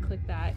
click that.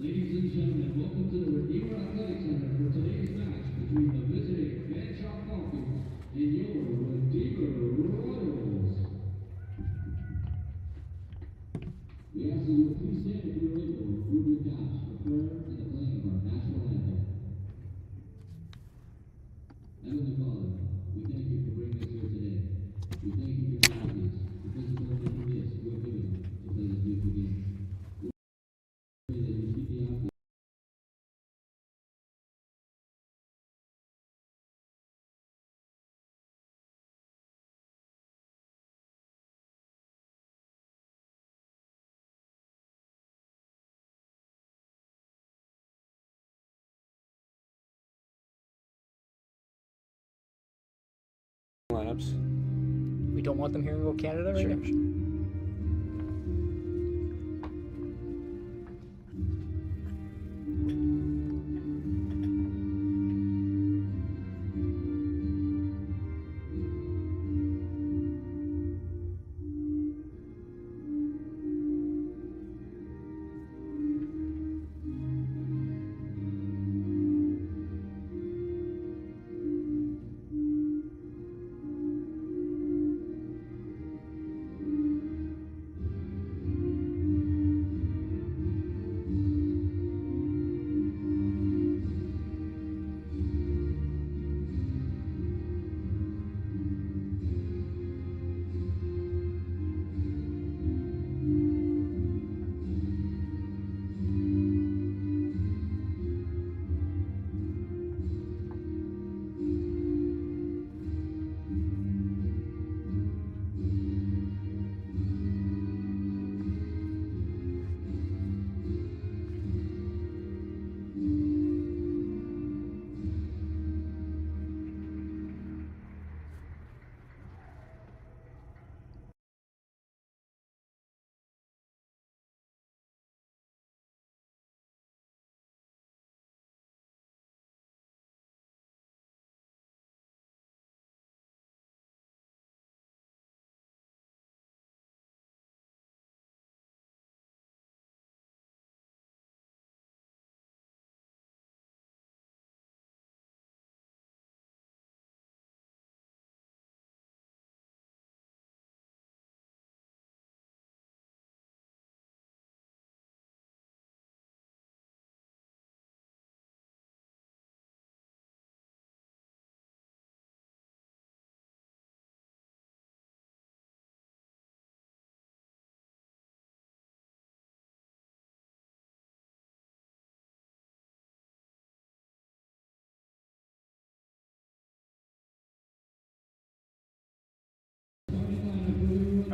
Ladies and gentlemen, welcome to the Redeemer Athletic Center for today's match between the visiting Fanshawe Falcons and your Redeemer Royals. We ask that you would please stand if you are able to remove your caps for prayer and the playing of our national anthem. Heavenly Father, we thank you for bringing us here today. We thank you for the athletes, the physical and mental gifts you have given them to play this beautiful game. We pray that you keep the athletes. Lineups. We don't want them here in rural Canada right now?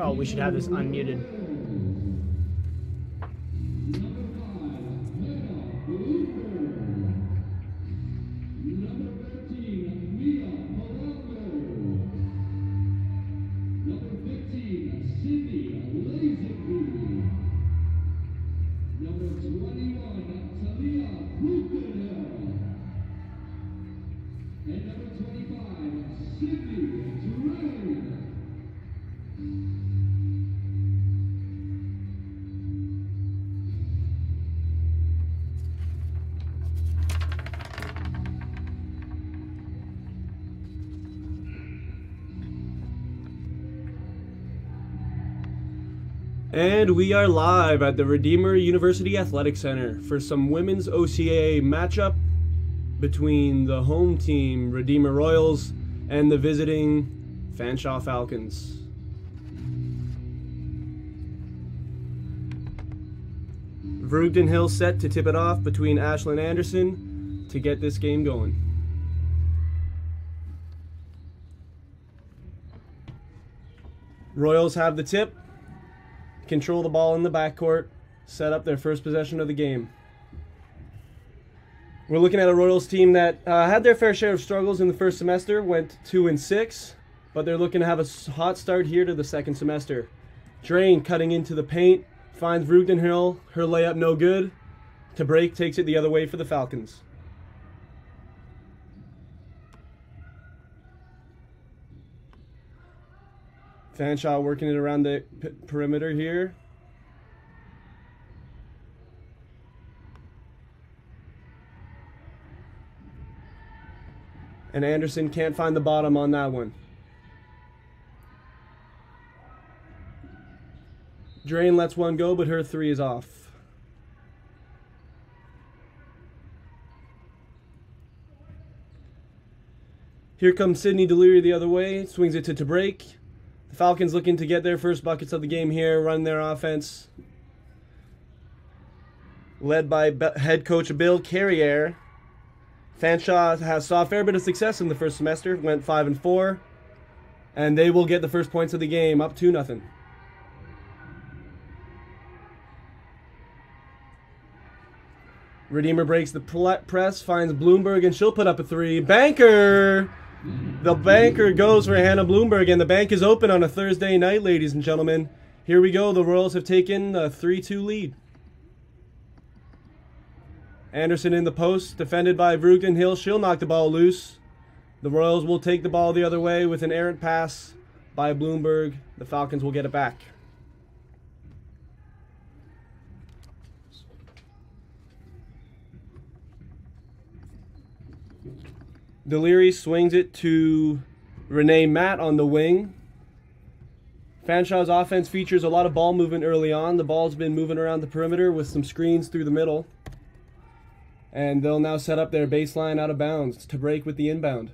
Oh, we should have this unmuted. And we are live at the Redeemer University Athletic Center for some women's OCAA matchup between the home team Redeemer Royals and the visiting Fanshawe Falcons. Vrugden Hill set to tip it off between Ashlyn Anderson to get this game going. Royals have the tip, control the ball in the backcourt, set up their first possession of the game. We're looking at a Royals team that had their fair share of struggles in the first semester, went 2-6, but they're looking to have a hot start here to the second semester. Drain cutting into the paint, finds Vrugden Hill, her layup no good. To break, takes it the other way for the Falcons. Fanshawe working it around the perimeter here. And Anderson can't find the bottom on that one. Drain lets one go, but her 3 is off. Here comes Sydney Deliri the other way. Swings it to break. The Falcons looking to get their first buckets of the game here, run their offense. Led by head coach Bill Carriere. Fanshawe saw a fair bit of success in the first semester, went 5-4, and they will get the first points of the game, up 2-0. Redeemer breaks the press, finds Bloomberg, and she'll put up a 3. Banker! The banker goes for Hannah Bloomberg, and the bank is open on a Thursday night, ladies and gentlemen. Here we go. The Royals have taken a 3-2 lead. Anderson in the post, defended by Vrugden Hill. She'll knock the ball loose. The Royals will take the ball the other way with an errant pass by Bloomberg. The Falcons will get it back. Deliri swings it to Renee Matt on the wing. Fanshawe's offense features a lot of ball movement early on. The ball's been moving around the perimeter with some screens through the middle. And they'll now set up their baseline out of bounds to break with the inbound.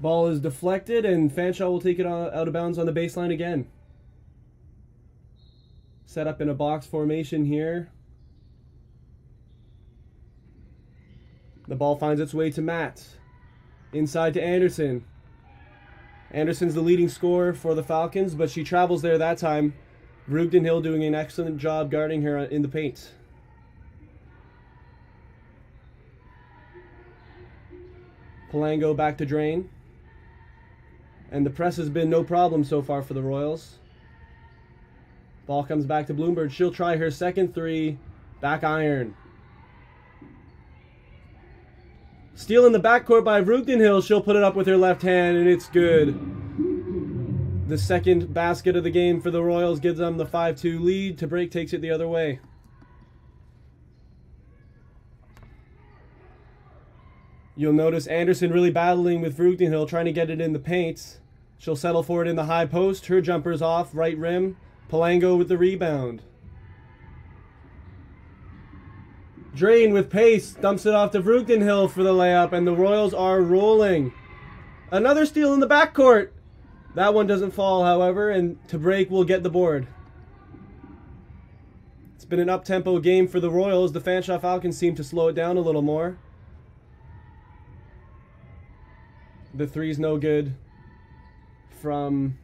Ball is deflected, and Fanshawe will take it out of bounds on the baseline again. Set up in a box formation here. The ball finds its way to Matt. Inside to Anderson. Anderson's the leading scorer for the Falcons, but she travels there that time. Vrugden Hill doing an excellent job guarding her in the paint. Palango back to Drain. And the press has been no problem so far for the Royals. Ball comes back to Bloomberg. She'll try her second 3. Back iron. Steal in the backcourt by Vrugden Hill. She'll put it up with her left hand, and it's good. The second basket of the game for the Royals gives them the 5-2 lead. To break takes it the other way. You'll notice Anderson really battling with Vrugden Hill, trying to get it in the paint. She'll settle for it in the high post. Her jumper's off, right rim. Palango with the rebound. Drain with pace, dumps it off to Vrugden Hill for the layup, and the Royals are rolling. Another steal in the backcourt. That one doesn't fall, however, and to break will get the board. It's been an up-tempo game for the Royals. The Fanshawe Falcons seem to slow it down a little more. The 3's no good from...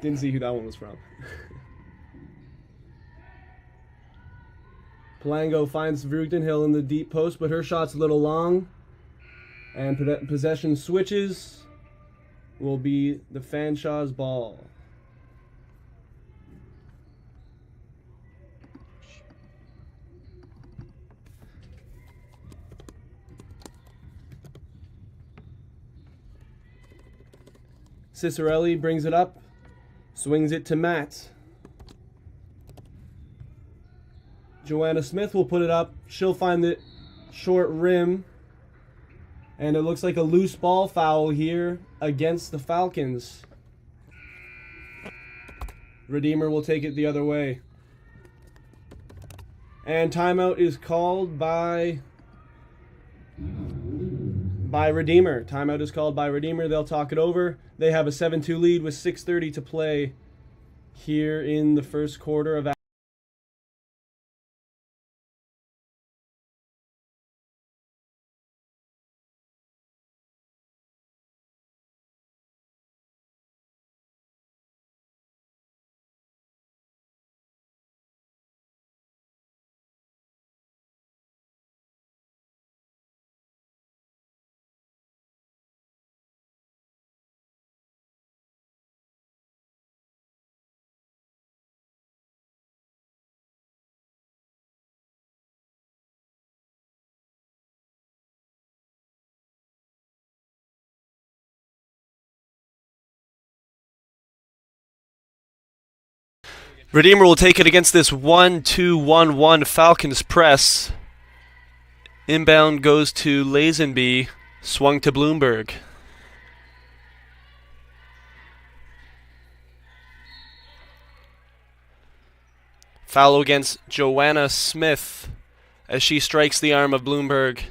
Didn't see who that one was from. Palango finds Vrugden Hill in the deep post, but her shot's a little long. And possession switches will be the Fanshawe's ball. Cicerelli brings it up. Swings it to Matt. Joanna Smith will put it up. She'll find the short rim. And it looks like a loose ball foul here against the Falcons. Redeemer will take it the other way. And timeout is called by Redeemer. Timeout is called by Redeemer. They'll talk it over. They have a 7-2 lead with 6:30 to play here in the first quarter of Redeemer will take it against this 1-2-1-1 Falcons press. Inbound goes to Lazenby, swung to Bloomberg. Foul against Joanna Smith as she strikes the arm of Bloomberg.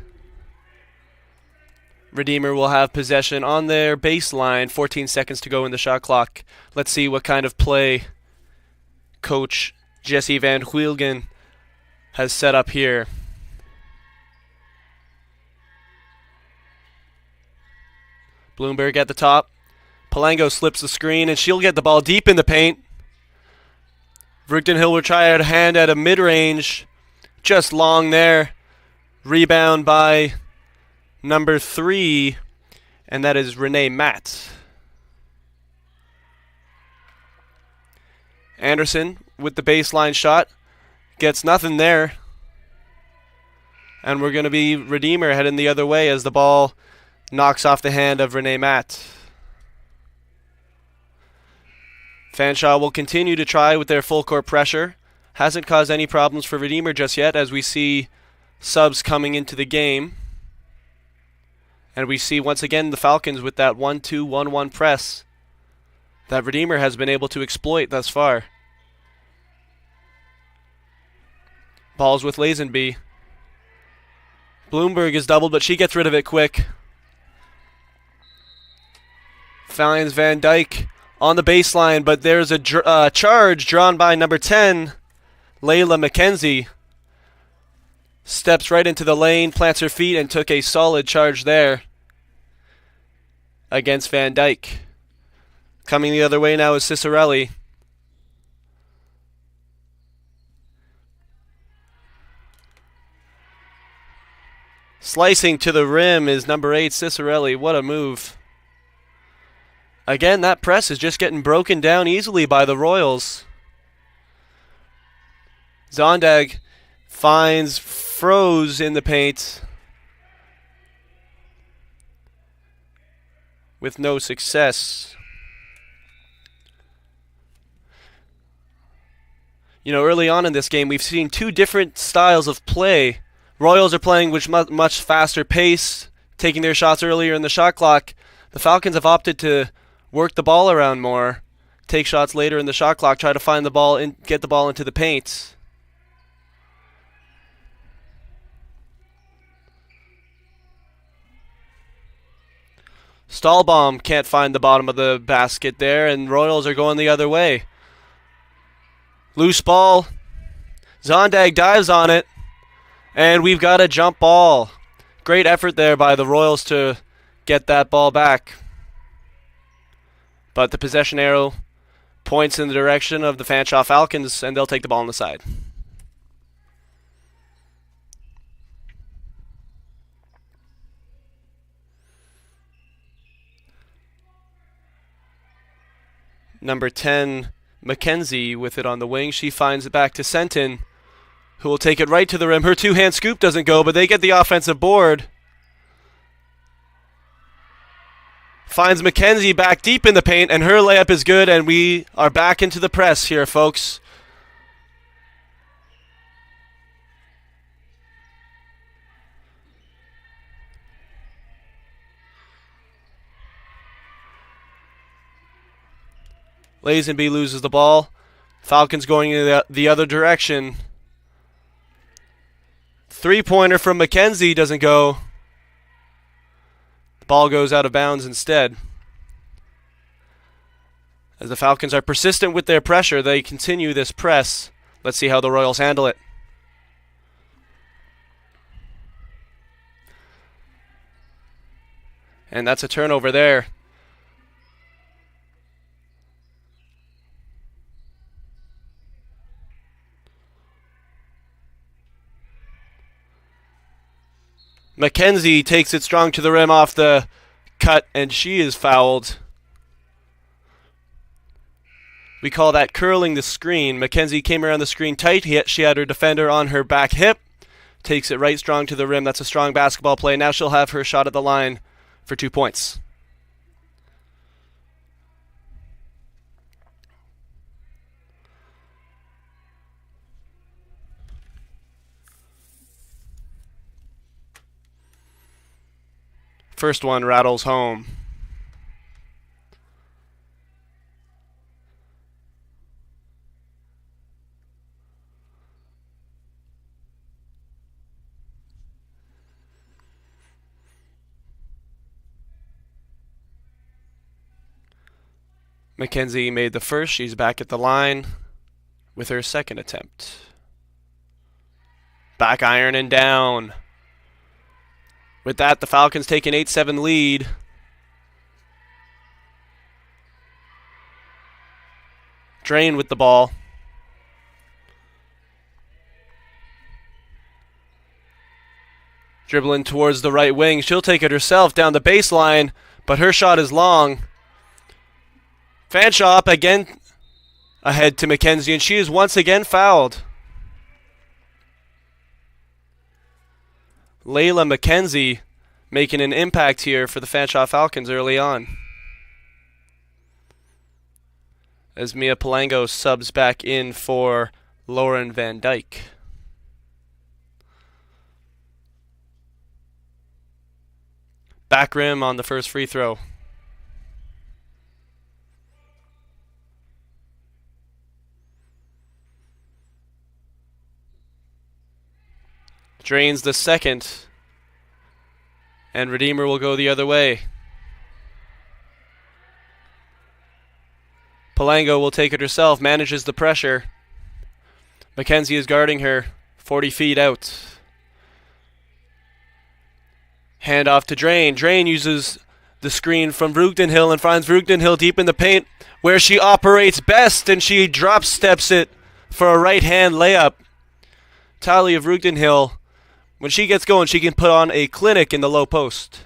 Redeemer will have possession on their baseline, 14 seconds to go in the shot clock. Let's see what kind of play Coach Jesse Van Huilgen has set up here. Bloomberg at the top. Palango slips the screen, and she'll get the ball deep in the paint. Vrugdenhill will try a hand at a mid-range. Just long there. Rebound by number 3, and that is Renee Matt. Anderson with the baseline shot. Gets nothing there. And we're going to be Redeemer heading the other way as the ball knocks off the hand of Renee Matt. Fanshawe will continue to try with their full court pressure. Hasn't caused any problems for Redeemer just yet as we see subs coming into the game. And we see once again the Falcons with that 1-2-1-1 press that Redeemer has been able to exploit thus far. Ball's with Lazenby. Bloomberg is doubled, but she gets rid of it quick. Finds Van Dyke on the baseline, but there's a charge drawn by number 10, Layla McKenzie. Steps right into the lane, plants her feet, and took a solid charge there against Van Dyke. Coming the other way now is Cicerelli. Slicing to the rim is number 8, Cicerelli. What a move. Again, that press is just getting broken down easily by the Royals. Zondag finds Froze in the paint with no success. You know, early on in this game, we've seen two different styles of play. Royals are playing with much faster pace, taking their shots earlier in the shot clock. The Falcons have opted to work the ball around more, take shots later in the shot clock, try to find the ball and get the ball into the paint. Stahlbaum can't find the bottom of the basket there, and Royals are going the other way. Loose ball. Zondag dives on it, and we've got a jump ball. Great effort there by the Royals to get that ball back. But the possession arrow points in the direction of the Fanshawe Falcons, and they'll take the ball on the side. Number 10, Mackenzie with it on the wing. She finds it back to Senton, who will take it right to the rim. Her two-hand scoop doesn't go, but they get the offensive board. Finds Mackenzie back deep in the paint, and her layup is good, and we are back into the press here, folks. Lazenby loses the ball. Falcons going in the other direction. Three-pointer from Mackenzie doesn't go. The ball goes out of bounds instead. As the Falcons are persistent with their pressure, they continue this press. Let's see how the Royals handle it. And that's a turnover there. Mackenzie takes it strong to the rim off the cut, and she is fouled. We call that curling the screen. Mackenzie came around the screen tight. She had her defender on her back hip. Takes it right strong to the rim. That's a strong basketball play. Now she'll have her shot at the line for 2 points. First one rattles home. Mackenzie made the first. She's back at the line with her second attempt. Back iron and down. With that, the Falcons take an 8-7 lead. Drain with the ball. Dribbling towards the right wing. She'll take it herself down the baseline, but her shot is long. Fanshawe again ahead to Mackenzie, and she is once again fouled. Layla Mackenzie making an impact here for the Fanshawe Falcons early on. As Mia Palango subs back in for Lauren Van Dyke. Back rim on the first free throw. Drains the second. And Redeemer will go the other way. Palango will take it herself, manages the pressure. Mackenzie is guarding her, 40 feet out. Hand off to Drain. Drain uses the screen from Vreugdenhil and finds Vreugdenhil deep in the paint, where she operates best, and she drop steps it for a right-hand layup. Talia Vreugdenhil, when she gets going, she can put on a clinic in the low post.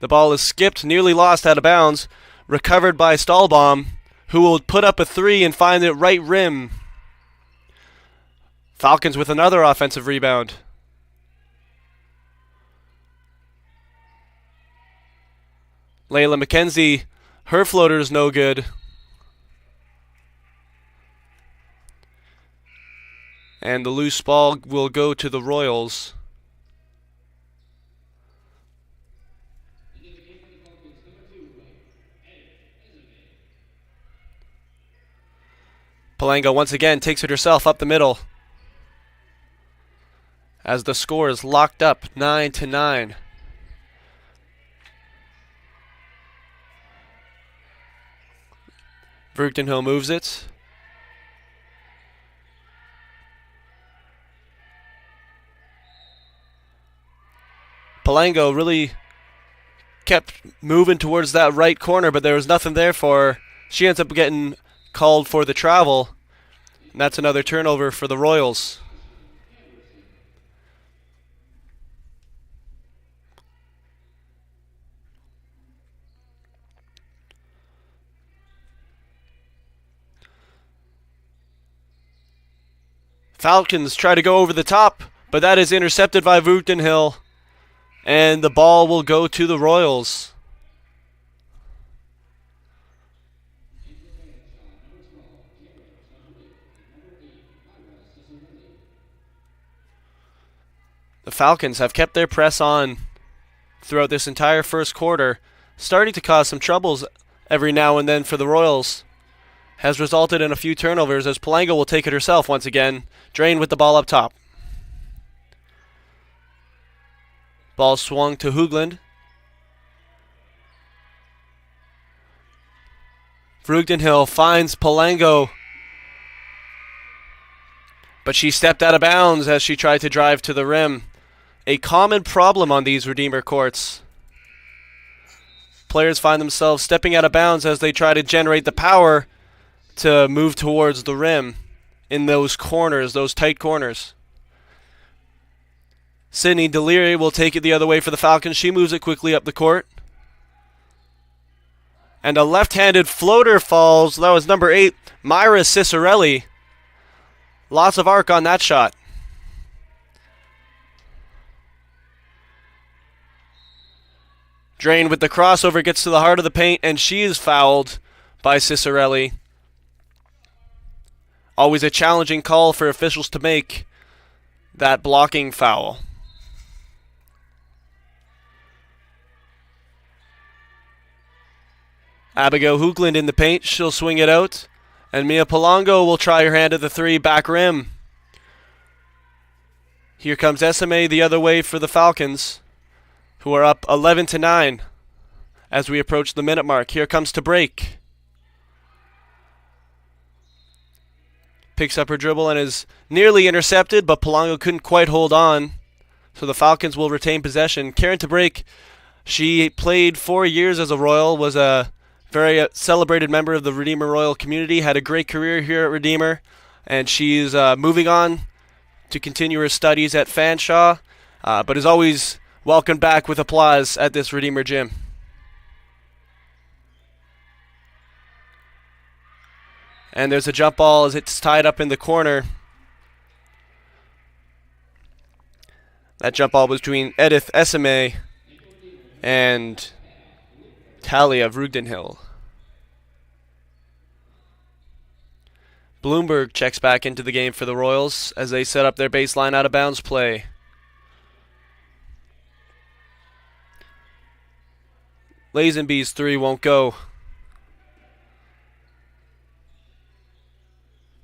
The ball is skipped, nearly lost out of bounds, recovered by Stahlbaum, who will put up a three and find the right rim. Falcons with another offensive rebound. Layla Mackenzie, her floater is no good. And the loose ball will go to the Royals. Palango once again takes it herself up the middle. As the score is locked up 9-9. Vreugdenhil moves it. Palango really kept moving towards that right corner, but there was nothing there for her. She ends up getting called for the travel. And that's another turnover for the Royals. Falcons try to go over the top, but that is intercepted by Vreugdenhil. And the ball will go to the Royals. The Falcons have kept their press on throughout this entire first quarter, starting to cause some troubles every now and then for the Royals. Has resulted in a few turnovers as Palango will take it herself once again. Drain with the ball up top. Ball swung to Hoogland. Vreugdenhil finds Palango, but she stepped out of bounds as she tried to drive to the rim. A common problem on these Redeemer courts. Players find themselves stepping out of bounds as they try to generate the power to move towards the rim in those corners, those tight corners. Sydney Deliri will take it the other way for the Falcons. She moves it quickly up the court. And a left-handed floater falls. That was number 8, Myra Cicerelli. Lots of arc on that shot. Drain with the crossover, gets to the heart of the paint, and she is fouled by Cicerelli. Always a challenging call for officials to make that blocking foul. Abigail Hoogland in the paint. She'll swing it out. And Mia Palongo will try her hand at the three, back rim. Here comes SMA the other way for the Falcons, who are up 11-9 as we approach the minute mark. Here comes to break. Picks up her dribble and is nearly intercepted, but Palongo couldn't quite hold on. So the Falcons will retain possession. Karen to break, she played 4 years as a Royal, was a very celebrated member of the Redeemer Royal community, had a great career here at Redeemer, and she's moving on to continue her studies at Fanshawe, but is always welcomed back with applause at this Redeemer gym. And there's a jump ball as it's tied up in the corner. That jump ball was between Edith Esame and Talia of Rugdenhill. Bloomberg checks back into the game for the Royals as they set up their baseline out of bounds play. Lazenby's three won't go.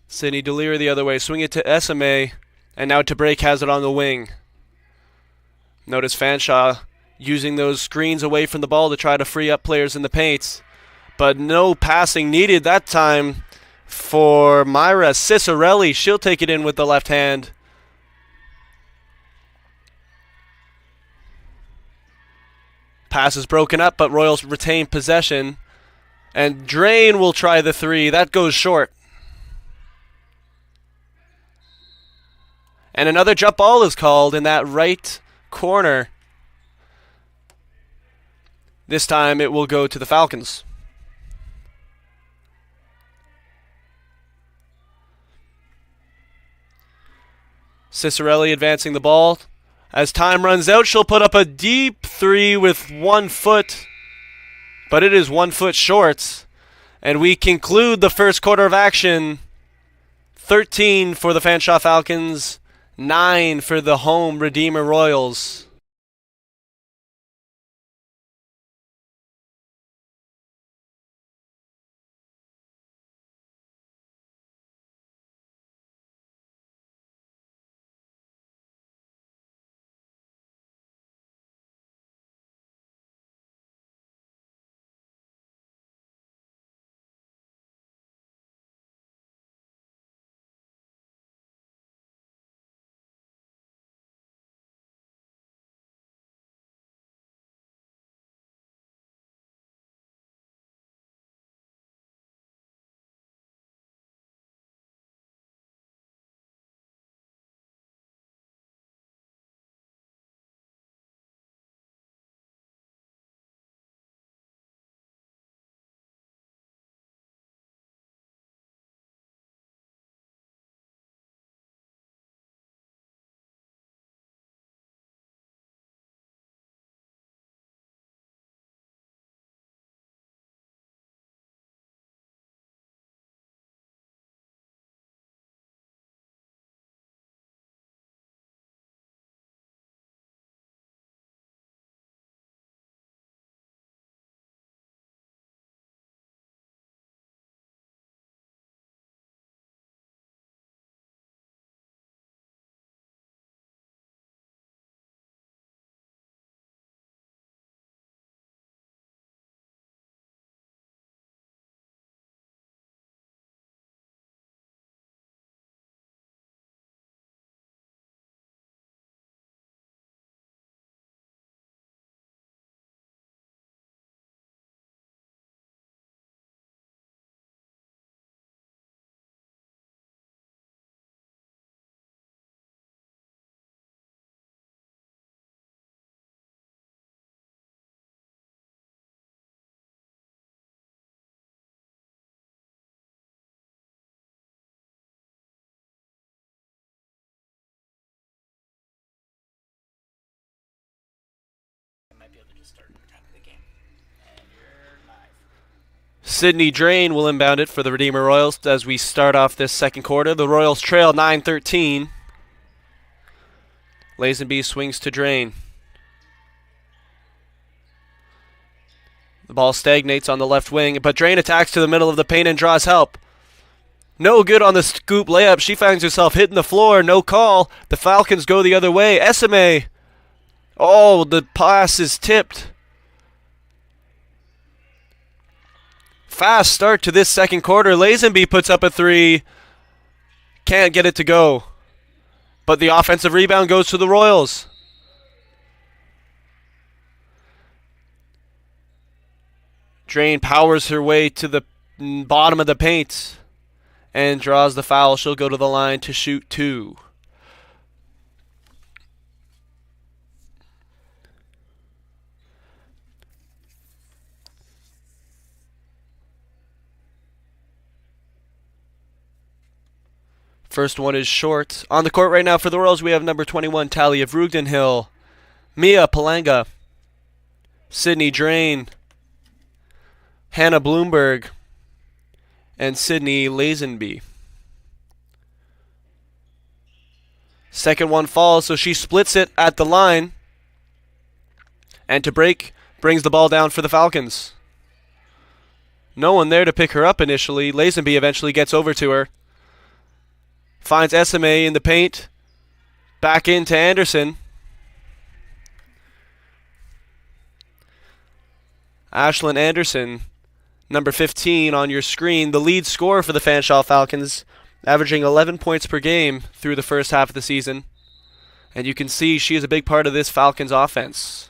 Sydney DeLear the other way, swing it to SMA, and now to break has it on the wing. Notice Fanshawe using those screens away from the ball to try to free up players in the paints. But no passing needed that time for Myra Cicerelli. She'll take it in with the left hand. Pass is broken up, but Royals retain possession. And Drain will try the three. That goes short. And another jump ball is called in that right corner. This time it will go to the Falcons. Cicerelli advancing the ball. As time runs out, she'll put up a deep three with 1 foot. But it is 1 foot short. And we conclude the first quarter of action. 13 for the Fanshawe Falcons. 9 for the home Redeemer Royals. Sydney Drain will inbound it for the Redeemer Royals as we start off this second quarter. The Royals trail 9-13. Lazenby swings to Drain. The ball stagnates on the left wing, but Drain attacks to the middle of the paint and draws help. No good on the scoop layup. She finds herself hitting the floor. No call. The Falcons go the other way. Esime. Oh, the pass is tipped. Fast start to this second quarter. Lazenby puts up a three. Can't get it to go. But the offensive rebound goes to the Royals. Drain powers her way to the bottom of the paint and draws the foul. She'll go to the line to shoot two. First one is short. On the court right now for the Royals, we have number 21, Talia Vrugdenhill, Mia Palanga, Sydney Drain, Hannah Bloomberg, and Sydney Lazenby. Second one falls, so she splits it at the line. And to break, brings the ball down for the Falcons. No one there to pick her up initially. Lazenby eventually gets over to her. Finds Esime in the paint. Back into Anderson. Ashlyn Anderson, number 15 on your screen, the lead scorer for the Fanshawe Falcons, averaging 11 points per game through the first half of the season. And you can see she is a big part of this Falcons offense.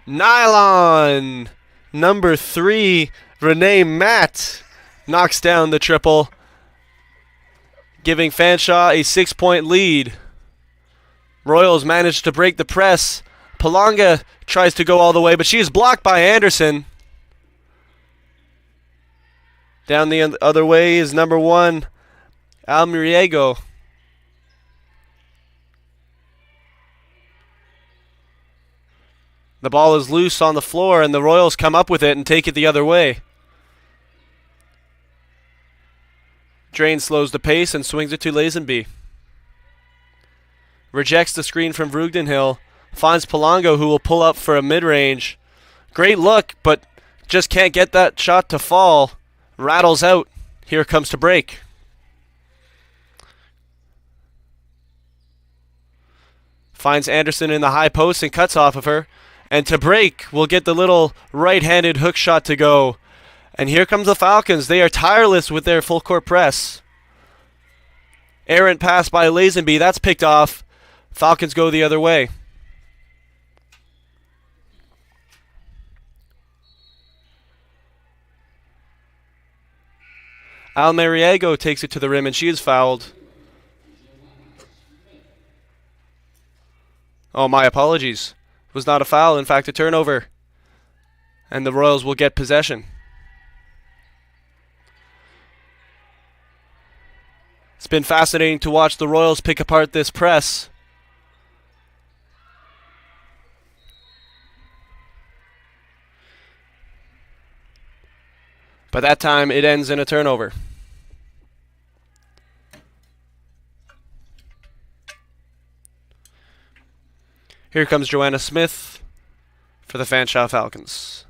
Nylon, number 3, Renee Matt, knocks down the triple, giving Fanshawe a 6-point lead. Royals managed to break the press. Palanga tries to go all the way, but she is blocked by Anderson. Down the other way is number 1, Almiriego. The ball is loose on the floor, and the Royals come up with it and take it the other way. Drain slows the pace and swings it to Lazenby. Rejects the screen from Vrugdenhill. Finds Palongo, who will pull up for a mid-range. Great look, but just can't get that shot to fall. Rattles out. Here comes to break. Finds Anderson in the high post and cuts off of her. And to break, will get the little right-handed hook shot to go. And here comes the Falcons. They are tireless with their full-court press. Errant pass by Lazenby. That's picked off. Falcons go the other way. Almeriego takes it to the rim, and she is fouled. Oh, my apologies. It was not a foul, in fact, a turnover. And the Royals will get possession. It's been fascinating to watch the Royals pick apart this press. But that time it ends in a turnover. Here comes Joanna Smith for the Fanshawe Falcons.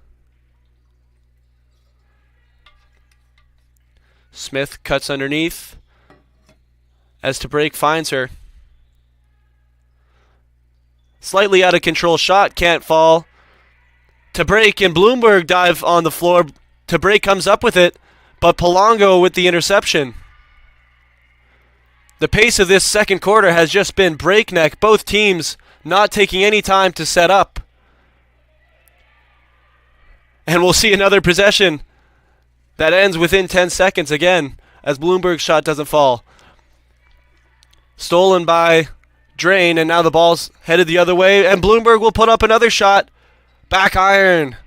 Smith cuts underneath. As to break finds her. Slightly out of control shot, can't fall. To break, and Bloomberg dive on the floor. To break comes up with it, but Palongo with the interception. The pace of this second quarter has just been breakneck. Both teams not taking any time to set up. And we'll see another possession that ends within 10 seconds again, as Bloomberg's shot doesn't fall. Stolen by Drain, and now the ball's headed the other way, and Bloomberg will put up another shot. Back iron.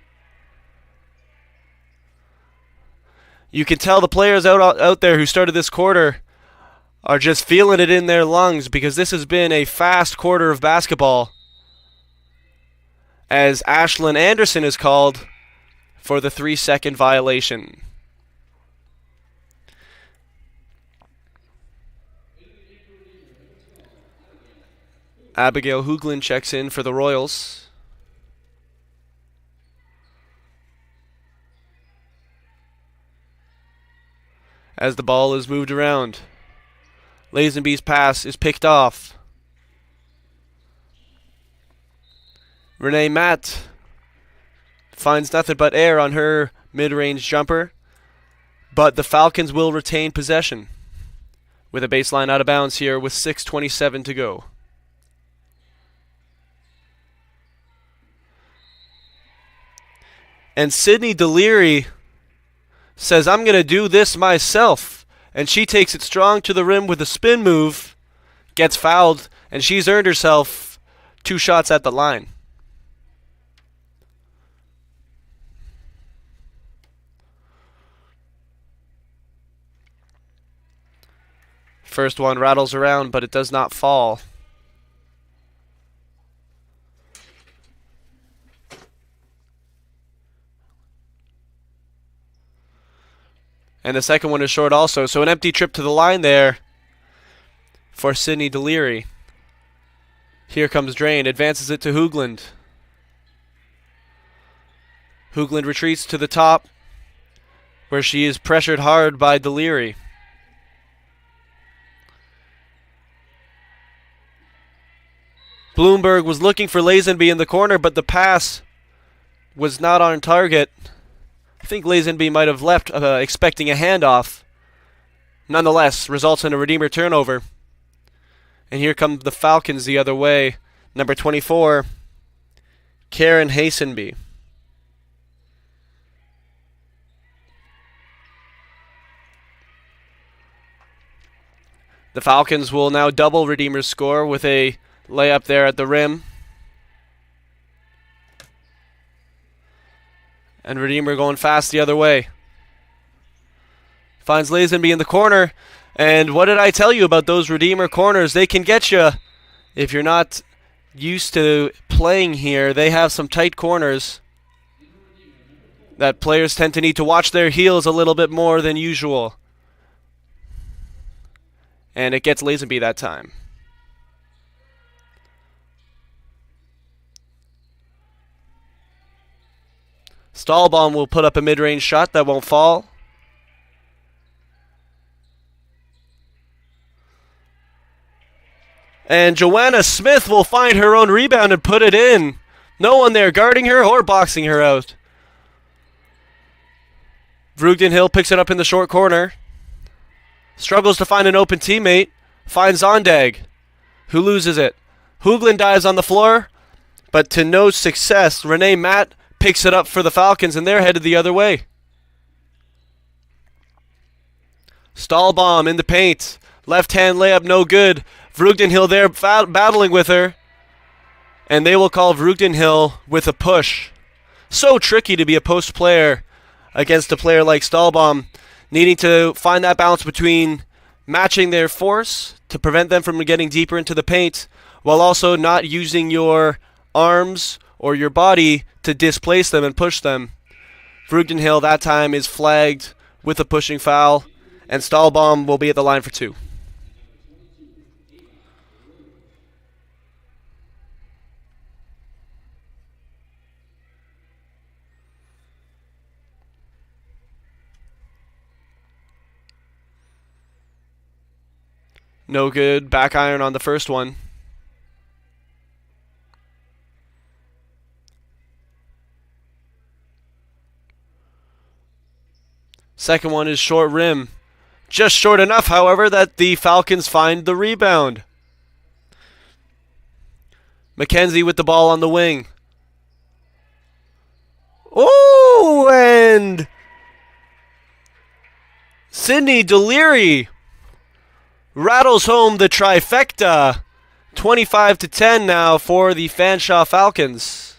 You can tell the players out there who started this quarter are just feeling it in their lungs, because this has been a fast quarter of basketball, as Ashlyn Anderson is called for the 3-second violation. Abigail Hoogland checks in for the Royals. As the ball is moved around, Lazenby's pass is picked off. Renee Matt finds nothing but air on her mid-range jumper, but the Falcons will retain possession with a baseline out of bounds here with 6:27 to go. And Sydney Deliri says, I'm going to do this myself. And she takes it strong to the rim with a spin move, gets fouled, and she's earned herself 2 shots at the line. First one rattles around, but it does not fall. And the second one is short also. So an empty trip to the line there for Sydney Deliri. Here comes Drain. Advances it to Hoogland. Hoogland retreats to the top, where she is pressured hard by Deliri. Bloomberg was looking for Lazenby in the corner, but the pass was not on target. I think Lazenby might have left expecting a handoff. Nonetheless, results in a Redeemer turnover. And here come the Falcons the other way. Number 24, Karen Hasenby. The Falcons will now double Redeemer's score with a layup there at the rim. And Redeemer going fast the other way. Finds Lazenby in the corner. And what did I tell you about those Redeemer corners? They can get you if you're not used to playing here. They have some tight corners that players tend to need to watch their heels a little bit more than usual. And it gets Lazenby that time. Stahlbaum will put up a mid-range shot that won't fall. And Joanna Smith will find her own rebound and put it in. No one there guarding her or boxing her out. Vrugden Hill picks it up in the short corner. Struggles to find an open teammate. Finds Zondag, who loses it. Hoogland dives on the floor, but to no success. Renee Matt picks it up for the Falcons, and they're headed the other way. Stahlbaum in the paint. Left-hand layup, no good. Vrugden Hill there battling with her. And they will call Vrugden Hill with a push. So tricky to be a post player against a player like Stahlbaum, needing to find that balance between matching their force to prevent them from getting deeper into the paint, while also not using your arms or your body to displace them and push them. Vrugden Hill that time is flagged with a pushing foul, and Stahlbaum will be at the line for 2. No good. Back iron on the first one. Second one is short rim. Just short enough, however, that the Falcons find the rebound. McKenzie with the ball on the wing. Oh, and Sydney Deliri rattles home the trifecta. 25-10 now for the Fanshawe Falcons.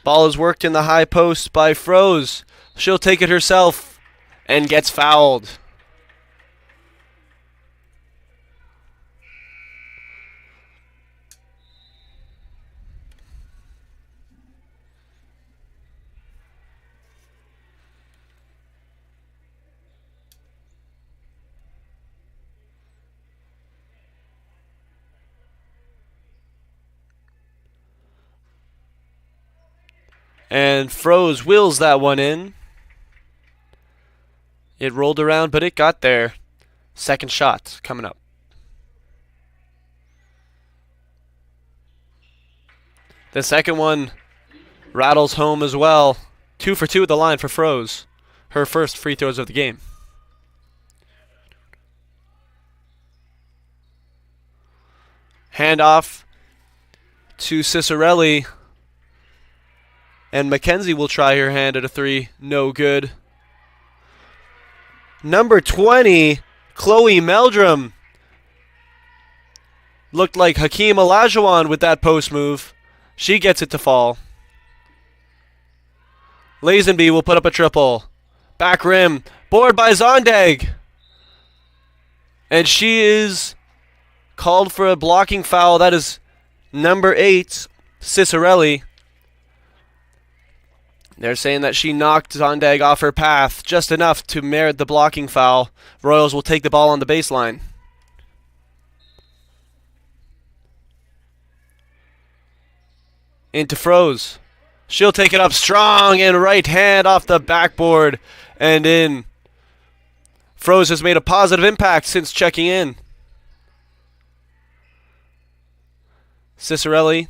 Ball is worked in the high post by Froze. She'll take it herself and gets fouled. And Froze wheels that one in. It rolled around, but it got there. Second shot coming up. The second one rattles home as well. 2 for 2 at the line for Froze. Her first free throws of the game. Handoff to Cicerelli. And Mackenzie will try her hand at a 3. No good. Number 20, Chloe Meldrum. Looked like Hakeem Olajuwon with that post move. She gets it to fall. Lazenby will put up a triple. Back rim. Board by Zondag. And she is called for a blocking foul. That is number 8, Cicerelli. They're saying that she knocked Zondag off her path just enough to merit the blocking foul. Royals will take the ball on the baseline. Into Froze. She'll take it up strong and right hand off the backboard and in. Froze has made a positive impact since checking in. Cicerelli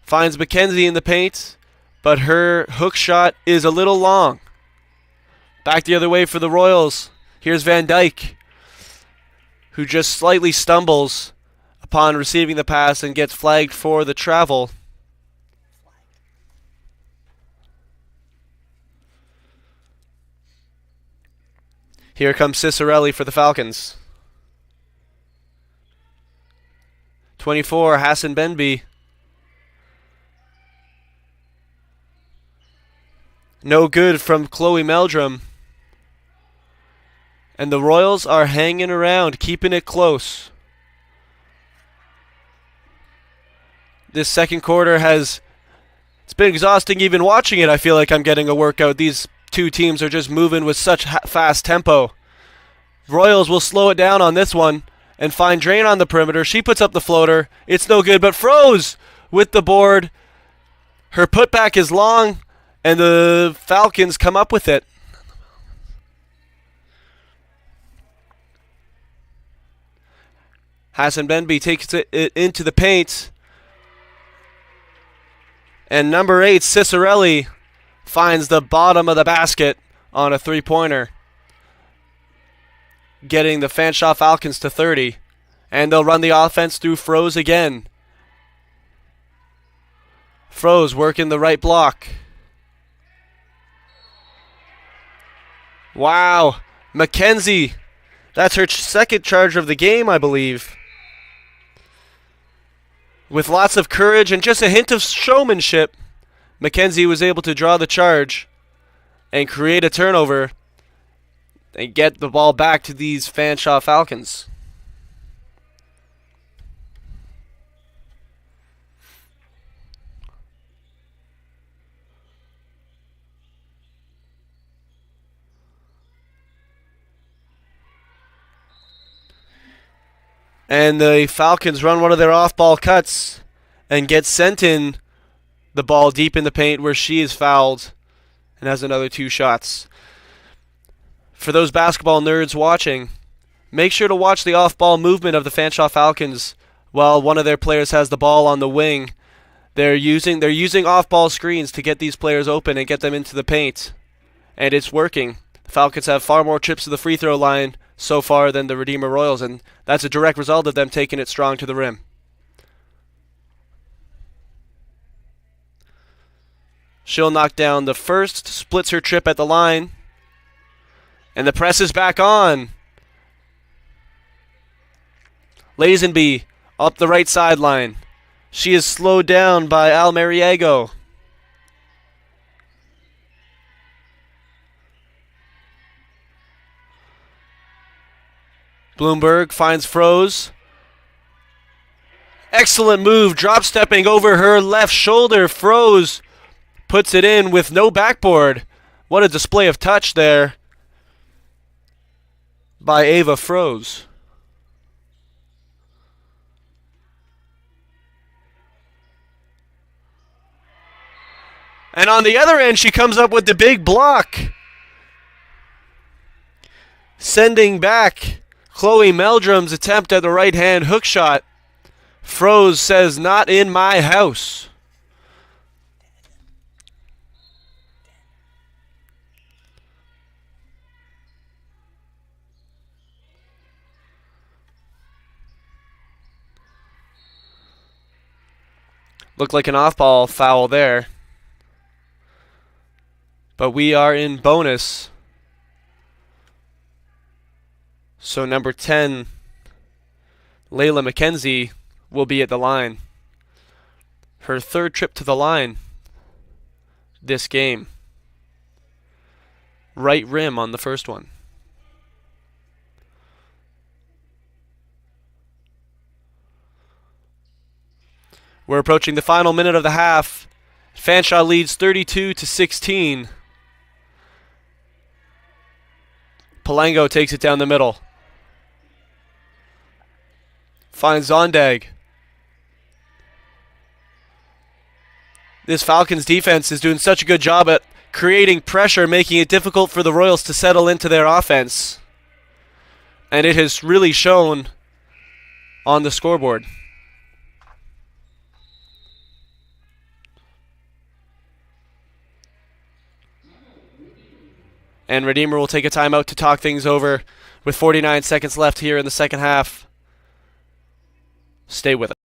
finds Mackenzie in the paint, but her hook shot is a little long. Back the other way for the Royals. Here's Van Dyke, who just slightly stumbles upon receiving the pass and gets flagged for the travel. Here comes Cicerelli for the Falcons. 24, Hassan Benby. No good from Chloe Meldrum. And the Royals are hanging around, keeping it close. This second quarter it's been exhausting even watching it. I feel like I'm getting a workout. These two teams are just moving with such fast tempo. Royals will slow it down on this one and find Drain on the perimeter. She puts up the floater. It's no good, but Froze with the board. Her putback is long, and the Falcons come up with it. Hassan Benby takes it into the paint. And number 8, Cicerelli, finds the bottom of the basket on a three-pointer, getting the Fanshawe Falcons to 30. And they'll run the offense through Froze again. Froze working the right block. Wow. Mackenzie, that's her second charge of the game, I believe. With lots of courage and just a hint of showmanship, Mackenzie was able to draw the charge and create a turnover and get the ball back to these Fanshawe Falcons. And the Falcons run one of their off-ball cuts and get sent in the ball deep in the paint where she is fouled and has another 2 shots. For those basketball nerds watching, make sure to watch the off-ball movement of the Fanshawe Falcons while one of their players has the ball on the wing. They're using off-ball screens to get these players open and get them into the paint. And it's working. The Falcons have far more trips to the free throw line so far than the Redeemer Royals, and that's a direct result of them taking it strong to the rim. She'll knock down the first, splits her trip at the line, and the press is back on. Lazenby up the right sideline. She is slowed down by Al Mariego. Bloomberg finds Froze. Excellent move, drop stepping over her left shoulder. Froze puts it in with no backboard. What a display of touch there by Ava Froze. And on the other end, she comes up with the big block. Sending back Chloe Meldrum's attempt at the right-hand hook shot. Froze says, not in my house. Looked like an off-ball foul there. But we are in bonus. So number 10, Layla McKenzie, will be at the line. Her third trip to the line this game. Right rim on the first one. We're approaching the final minute of the half. Fanshawe leads 32-16. Palango takes it down the middle. Finds Zondag. This Falcons defense is doing such a good job at creating pressure, making it difficult for the Royals to settle into their offense. And it has really shown on the scoreboard. And Redeemer will take a timeout to talk things over with 49 seconds left here in the second half. Stay with us.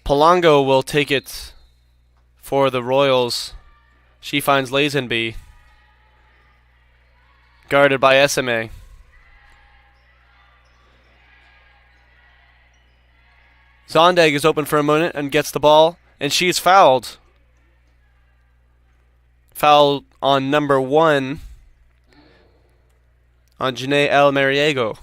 Palango will take it for the Royals. She finds Lazenby. Guarded by SMA. Zondag is open for a moment and gets the ball, and she's fouled. Foul on number 1 on Janae El Mariego.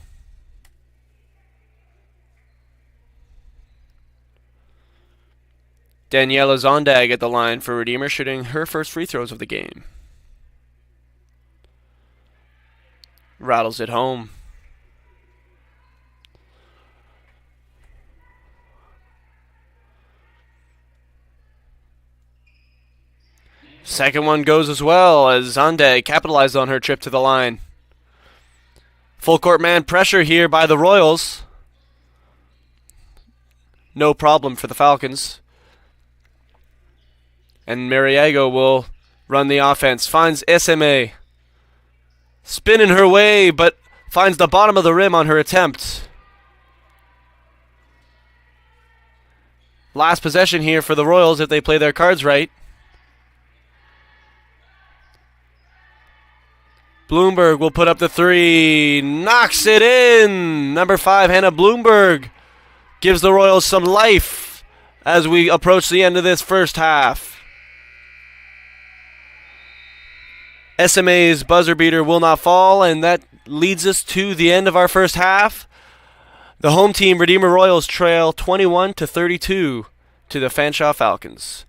Daniela Zondag at the line for Redeemer, shooting her first free throws of the game. Rattles it home. Second one goes as well as Zondag capitalized on her trip to the line. Full court man pressure here by the Royals. No problem for the Falcons. And Mariego will run the offense. Finds SMA. Spinning her way, but finds the bottom of the rim on her attempt. Last possession here for the Royals if they play their cards right. Bloomberg will put up the 3. Knocks it in. Number 5, Hannah Bloomberg, gives the Royals some life as we approach the end of this first half. SMA's buzzer beater will not fall, and that leads us to the end of our first half. The home team, Redeemer Royals, trail 21-32 to the Fanshawe Falcons.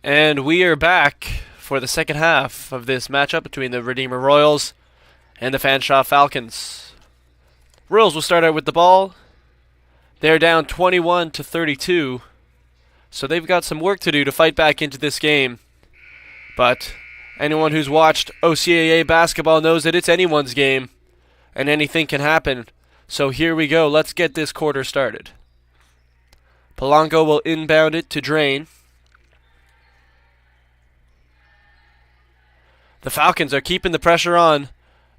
And we are back for the second half of this matchup between the Redeemer Royals and the Fanshawe Falcons. Royals will start out with the ball. They're down 21-32, so they've got some work to do to fight back into this game. But anyone who's watched OCAA basketball knows that it's anyone's game, and anything can happen. So here we go. Let's get this quarter started. Polanco will inbound it to Drain. The Falcons are keeping the pressure on,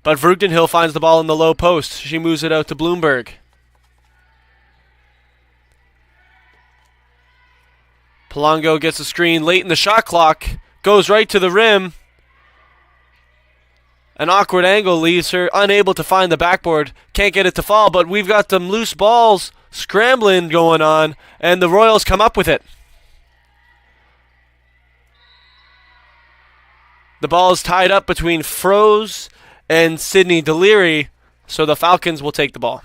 but Vreugdenhil finds the ball in the low post. She moves it out to Bloomberg. Polanco gets a screen late in the shot clock, goes right to the rim. An awkward angle leaves her unable to find the backboard. Can't get it to fall, but we've got some loose balls scrambling going on, and the Royals come up with it. The ball is tied up between Froze and Sydney Deliri, so the Falcons will take the ball.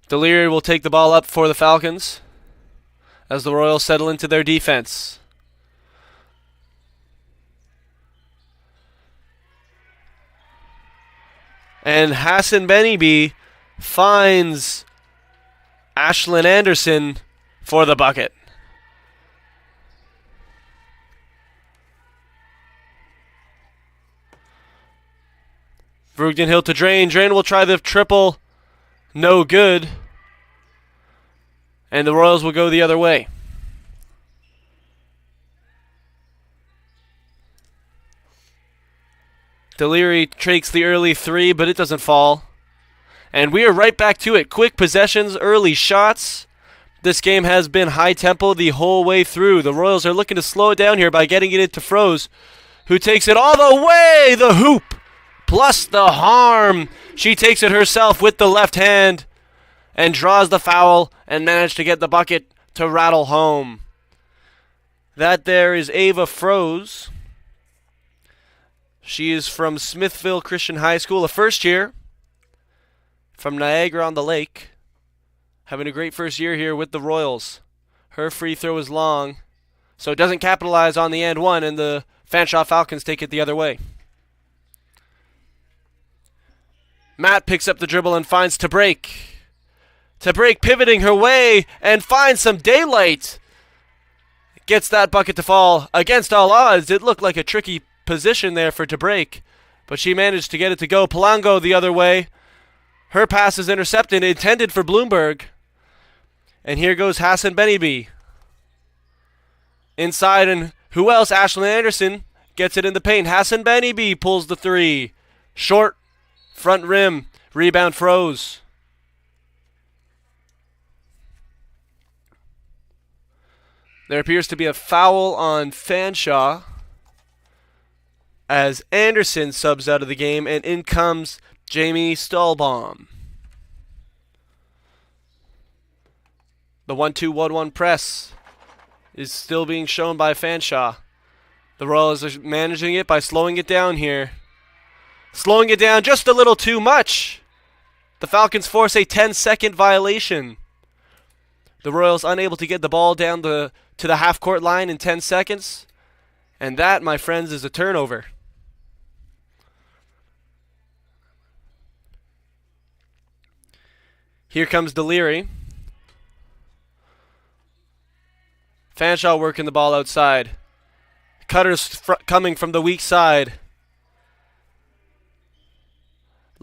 Deliri will take the ball up for the Falcons as the Royals settle into their defense. And Hassan Benibi finds Ashlyn Anderson for the bucket. Vreugdenhil to Drain. Drain will try the triple. No good. And the Royals will go the other way. Deliri takes the early three, but it doesn't fall. And we are right back to it. Quick possessions, early shots. This game has been high tempo the whole way through. The Royals are looking to slow it down here by getting it into Froze, who takes it all the way. The hoop plus the harm. She takes it herself with the left hand and draws the foul and managed to get the bucket to rattle home. That there is Ava Froze. She is from Smithville Christian High School, a first year from Niagara-on-the-Lake. Having a great first year here with the Royals. Her free throw is long, so it doesn't capitalize on the and one, and the Fanshawe Falcons take it the other way. Matt picks up the dribble and finds Tabreak. Tabreak pivoting her way and finds some daylight. Gets that bucket to fall against all odds. It looked like a tricky position there for Tabreak, but she managed to get it to go. Polanco the other way. Her pass is intercepted, intended for Bloomberg. And here goes Hassan Benibi. Inside, and who else? Ashlyn Anderson gets it in the paint. Hassan Benibi pulls the three. Short. Front rim, rebound Froze. There appears to be a foul on Fanshawe as Anderson subs out of the game, and in comes Jamie Stahlbaum. The 1-2-1-1 press is still being shown by Fanshawe. The Royals are managing it by slowing it down here. Slowing it down just a little too much. The Falcons force a 10-second violation. The Royals unable to get the ball down to the half-court line in 10 seconds. And that, my friends, is a turnover. Here comes Deliri. Fanshawe working the ball outside. Cutters coming from the weak side.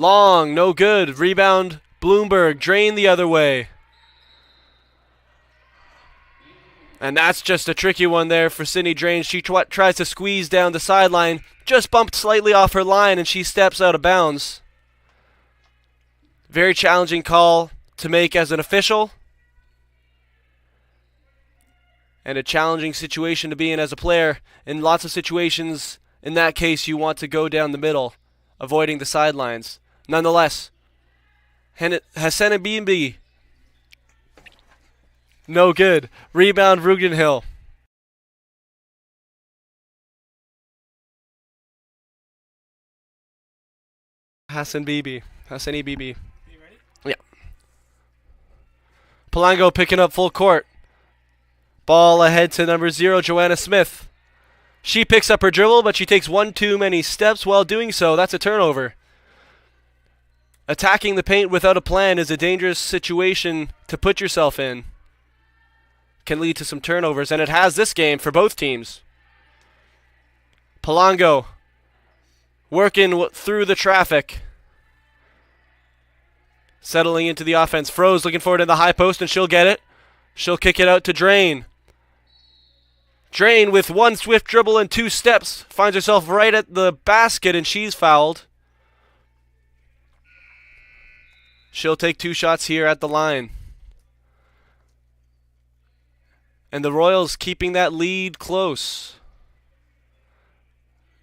Long, no good. Rebound, Bloomberg. Drain the other way. And that's just a tricky one there for Sydney Drain. She tries to squeeze down the sideline. Just bumped slightly off her line, and she steps out of bounds. Very challenging call to make as an official. And a challenging situation to be in as a player. In lots of situations, in that case, you want to go down the middle, avoiding the sidelines. Nonetheless, Hassan Bimbi. No good. Rebound, Vreugdenhil. Hassan Bibi. You ready? Yeah. Polanco picking up full court. Ball ahead to number 0, Joanna Smith. She picks up her dribble, but she takes one too many steps while doing so. That's a turnover. Attacking the paint without a plan is a dangerous situation to put yourself in. Can lead to some turnovers, and it has this game for both teams. Polango working through the traffic. Settling into the offense. Froze looking for it in the high post, and she'll get it. She'll kick it out to Drain. Drain with one swift dribble and 2 steps finds herself right at the basket, and she's fouled. She'll take 2 shots here at the line. And the Royals keeping that lead close.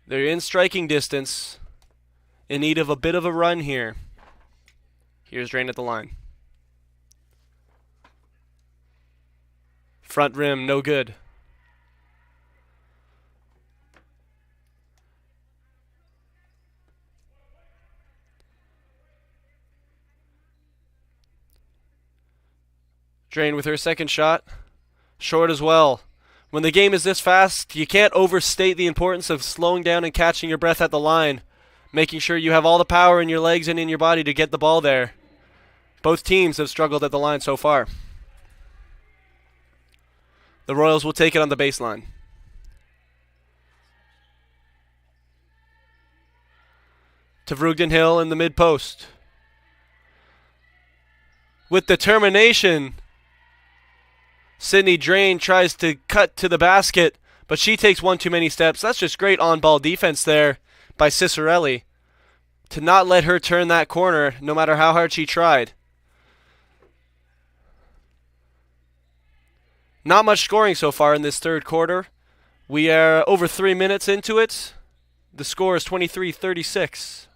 They're in striking distance, in need of a bit of a run here. Here's Drain at the line. Front rim, no good. Drain with her second shot. Short as well. When the game is this fast, you can't overstate the importance of slowing down and catching your breath at the line. Making sure you have all the power in your legs and in your body to get the ball there. Both teams have struggled at the line so far. The Royals will take it on the baseline. To Vrugden Hill in the mid-post. With determination, Sydney Drain tries to cut to the basket, but she takes one too many steps. That's just great on-ball defense there by Cicerelli to not let her turn that corner no matter how hard she tried. Not much scoring so far in this third quarter. We are over 3 minutes into it. The score is 23-36.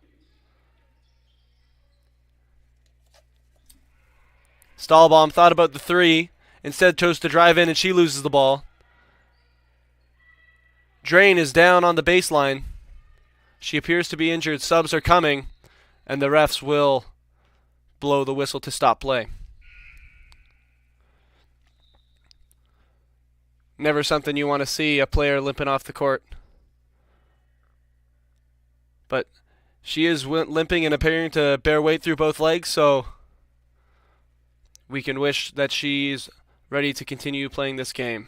Stahlbaum thought about the 3. Instead chose to drive in, and she loses the ball. Drain is down on the baseline. She appears to be injured. Subs are coming, and the refs will blow the whistle to stop play. Never something you want to see, a player limping off the court. But she is limping and appearing to bear weight through both legs, so we can wish that she's ready to continue playing this game.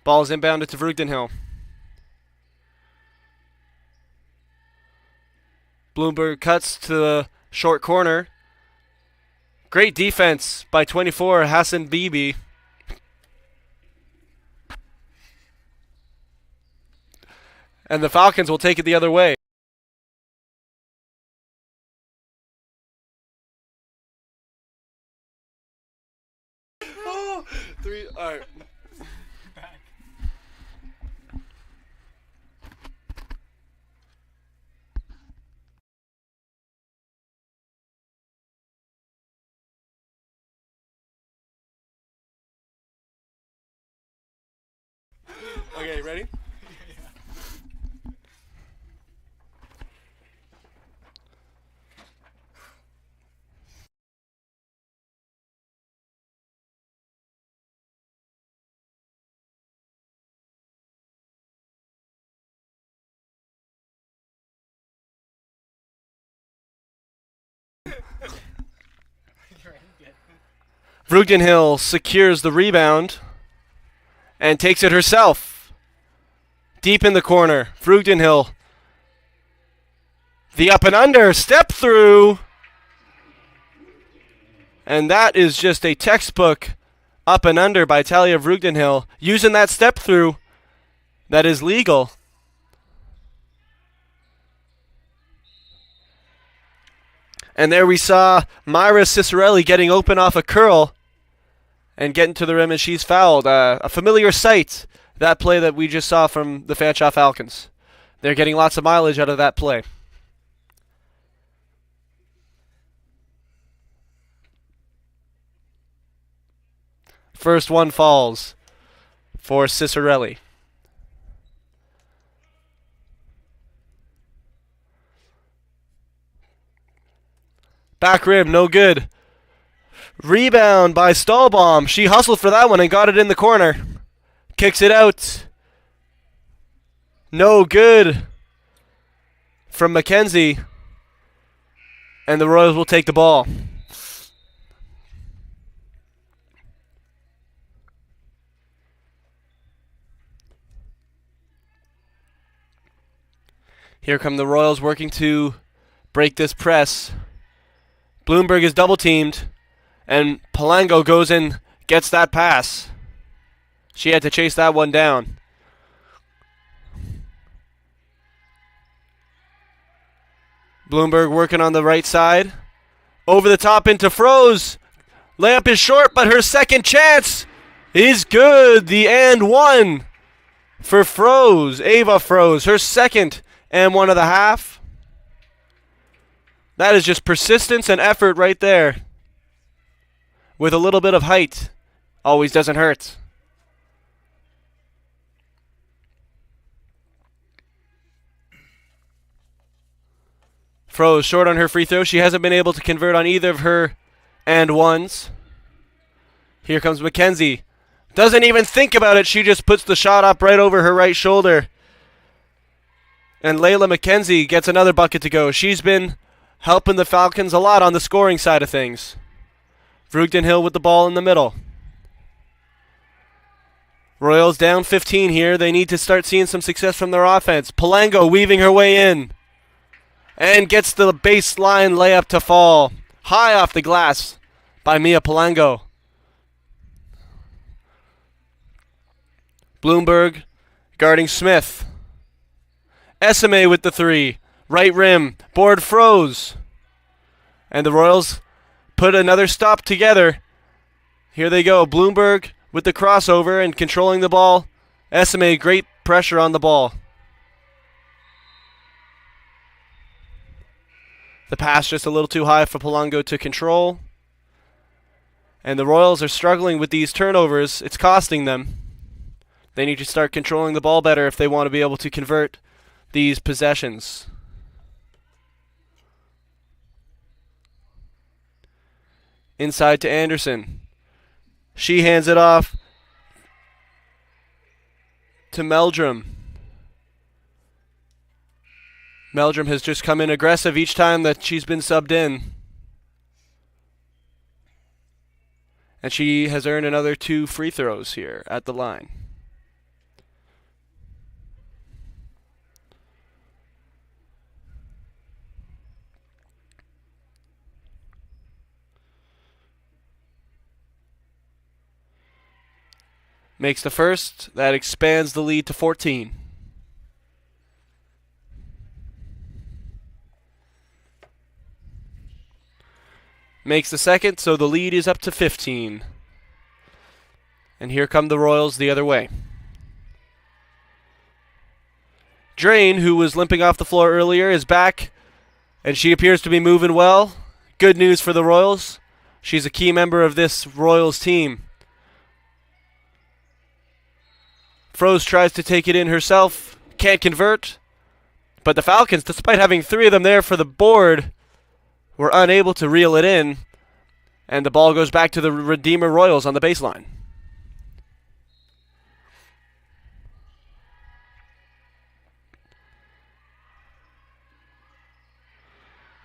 Ball is inbounded to Vrugden Hill. Bloomberg cuts to the short corner. Great defense by 24, Hassan Bibi. And the Falcons will take it the other way. Oh, 3, all right. Okay, ready? Vrugden Hill secures the rebound and takes it herself. Deep in the corner, Vrugden Hill. The up and under, step through. And that is just a textbook up and under by Talia Vrugden Hill. Using that step through, that is legal. And there we saw Myra Cicerelli getting open off a curl and getting to the rim, and she's fouled. A familiar sight, that play that we just saw from the Fanshawe Falcons. They're getting lots of mileage out of that play. First one falls for Cicerelli. Back rim, no good. Rebound by Stahlbaum. She hustled for that one and got it in the corner. Kicks it out. No good from Mackenzie. And the Royals will take the ball. Here come the Royals working to break this press. Bloomberg is double teamed, and Palango goes and gets that pass. She had to chase that one down. Bloomberg working on the right side. Over the top into Froze. Layup is short, but her second chance is good. The and one for Froze. Ava Froze, her second and one of the half. That is just persistence and effort right there. With a little bit of height. Always doesn't hurt. Froze short on her free throw. She hasn't been able to convert on either of her and ones. Here comes Mackenzie. Doesn't even think about it. She just puts the shot up right over her right shoulder. And Layla McKenzie gets another bucket to go. She's been helping the Falcons a lot on the scoring side of things. Vrugden Hill with the ball in the middle. Royals down 15 here. They need to start seeing some success from their offense. Palango weaving her way in. And gets the baseline layup to fall. High off the glass by Mia Palango. Bloomberg guarding Smith. Esame with the three. Right rim. Board froze. And the Royals put another stop together. Here they go. Bloomberg with the crossover and controlling the ball. Esame, great pressure on the ball. The pass just a little too high for Palango to control. And the Royals are struggling with these turnovers. It's costing them. They need to start controlling the ball better if they want to be able to convert these possessions. Inside to Anderson. She hands it off to Meldrum. Meldrum has just come in aggressive each time that she's been subbed in. And she has earned another 2 free throws here at the line. Makes the first. That expands the lead to 14. Makes the second, so the lead is up to 15. And here come the Royals the other way. Drain, who was limping off the floor earlier, is back, and she appears to be moving well. Good news for the Royals. She's a key member of this Royals team. Froze tries to take it in herself. Can't convert. But the Falcons, despite having 3 of them there for the board, were unable to reel it in. And the ball goes back to the Redeemer Royals on the baseline.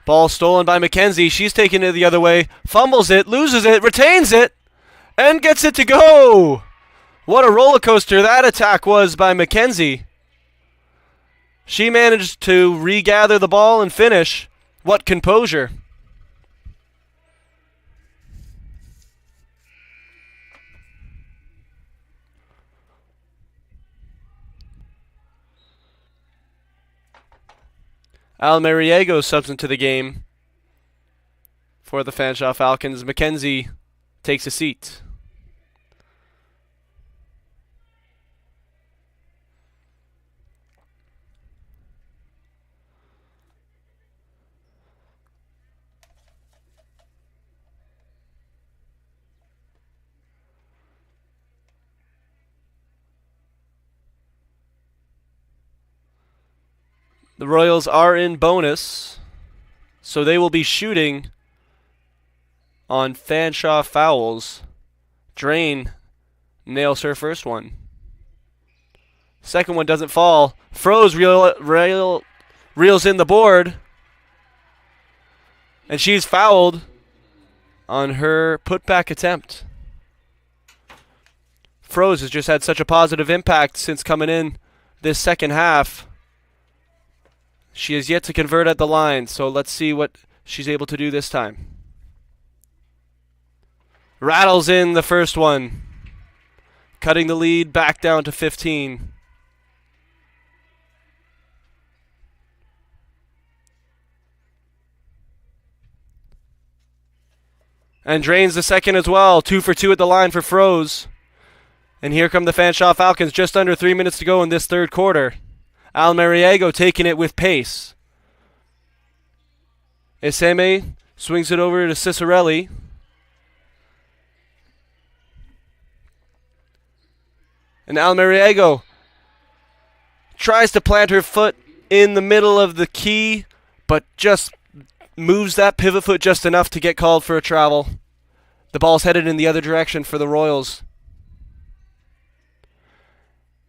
Ball stolen by Mackenzie. She's taking it the other way. Fumbles it, loses it, retains it, and gets it to go. What a roller coaster that attack was by Mackenzie. She managed to regather the ball and finish. What composure. Almeriego subs into the game for the Fanshawe Falcons. Mackenzie takes a seat. The Royals are in bonus, so they will be shooting on Fanshawe fouls. Drain nails her first one. Second one doesn't fall. Froze reels in the board. And she's fouled on her putback attempt. Froze has just had such a positive impact since coming in this second half. She has yet to convert at the line, so let's see what she's able to do this time. Rattles in the first one, cutting the lead back down to 15. And drains the second as well. 2 for 2 at the line for Froze. And here come the Fanshawe Falcons, just under 3 minutes to go in this third quarter. Almeriego taking it with pace. Eseme swings it over to Cicerelli. And Almeriego tries to plant her foot in the middle of the key, but just moves that pivot foot just enough to get called for a travel. The ball's headed in the other direction for the Royals.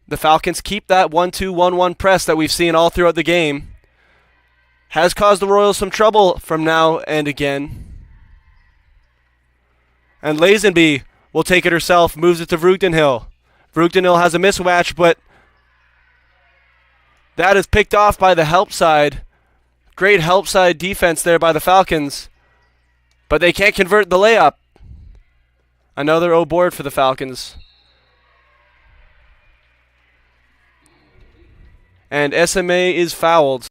The Falcons keep that 1-2-1-1 press that we've seen all throughout the game. Has caused the Royals some trouble from now and again. And Lazenby will take it herself, moves it to Vreugdenhil. Vreugdenhil has a mismatch, but that is picked off by the help side. Great help side defense there by the Falcons. But they can't convert the layup. Another O board for the Falcons. And SMA is fouled.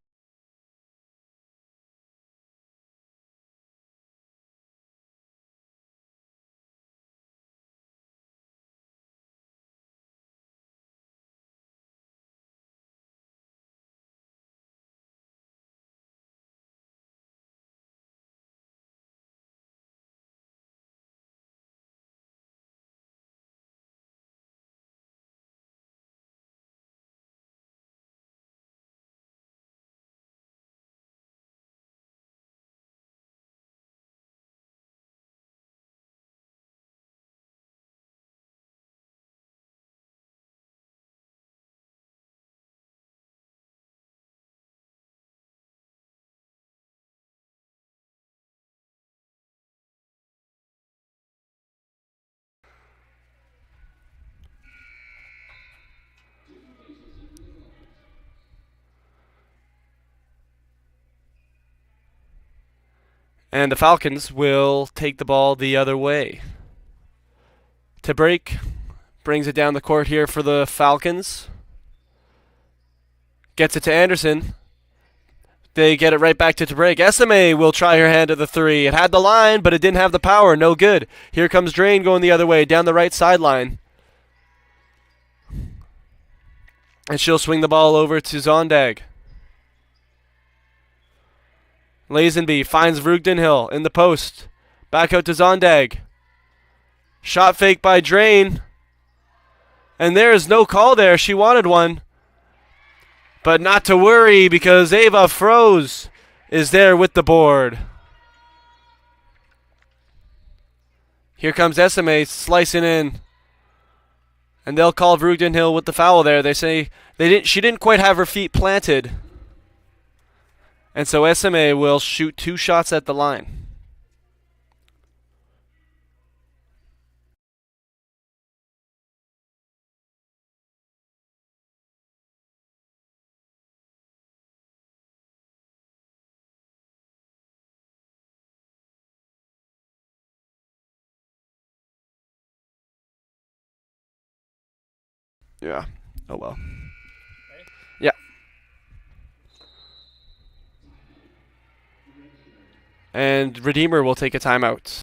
And the Falcons will take the ball the other way. To break, brings it down the court here for the Falcons. Gets it to Anderson. They get it right back to break. SMA will try her hand at the three. It had the line, but it didn't have the power. No good. Here comes Drain going the other way, down the right sideline. And she'll swing the ball over to Zondag. Lazenby finds Vreugdenhil in the post. Back out to Zondag. Shot fake by Drain. And there is no call there. She wanted one. But not to worry because Ava Froze is there with the board. Here comes SMA slicing in. And they'll call Vreugdenhil with the foul there. They say she didn't quite have her feet planted. And so SMA will shoot 2 shots at the line. Yeah. Oh well. Yeah. And Redeemer will take a timeout.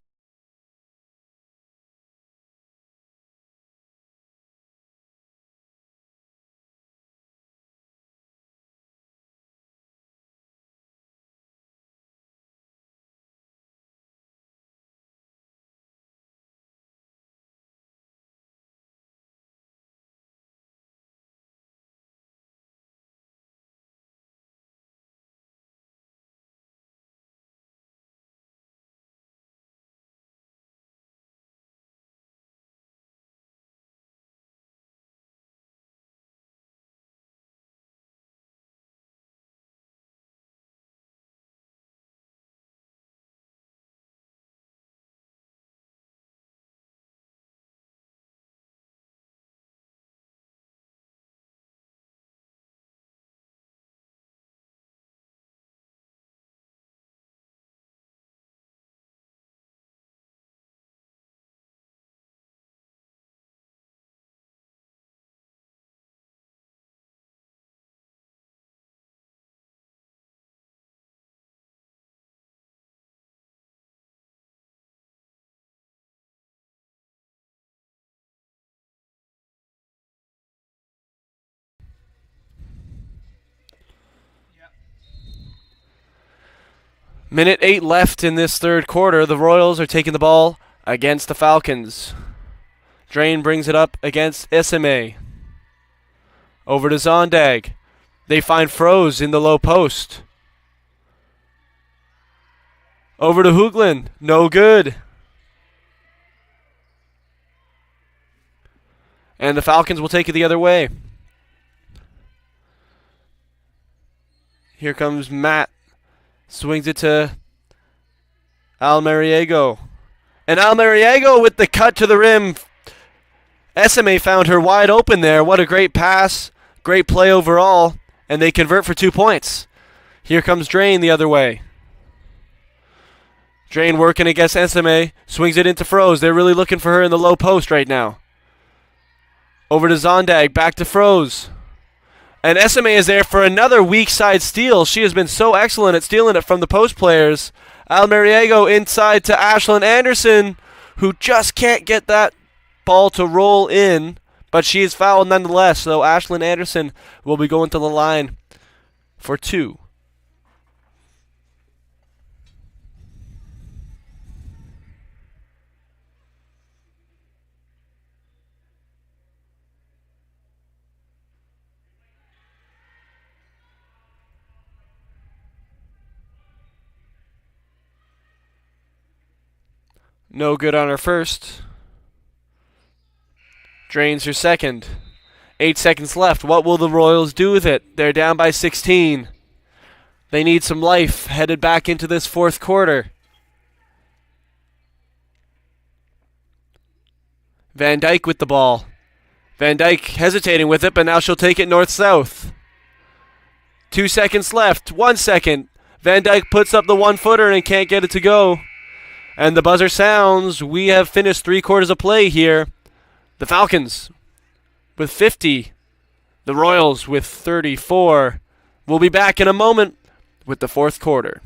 Minute 8 left in this third quarter. The Royals are taking the ball against the Falcons. Drain brings it up against SMA. Over to Zondag. They find Froze in the low post. Over to Hoogland. No good. And the Falcons will take it the other way. Here comes Matt. Swings it to Almariego. And Almariego with the cut to the rim. SMA found her wide open there. What a great pass. Great play overall. And they convert for 2 points. Here comes Drain the other way. Drain working against SMA. Swings it into Froze. They're really looking for her in the low post right now. Over to Zondag. Back to Froze. And SMA is there for another weak side steal. She has been so excellent at stealing it from the post players. Almariego inside to Ashlyn Anderson, who just can't get that ball to roll in. But she is fouled nonetheless. So Ashlyn Anderson will be going to the line for 2. No good on her first. Drains her second. 8 seconds left. What will the Royals do with it? They're down by 16. They need some life headed back into this fourth quarter. Van Dyke with the ball. Van Dyke hesitating with it, but now she'll take it north-south. 2 seconds left. 1 second. Van Dyke puts up the one-footer and can't get it to go. And the buzzer sounds. We have finished 3 quarters of play here. The Falcons with 50. The Royals with 34. We'll be back in a moment with the fourth quarter.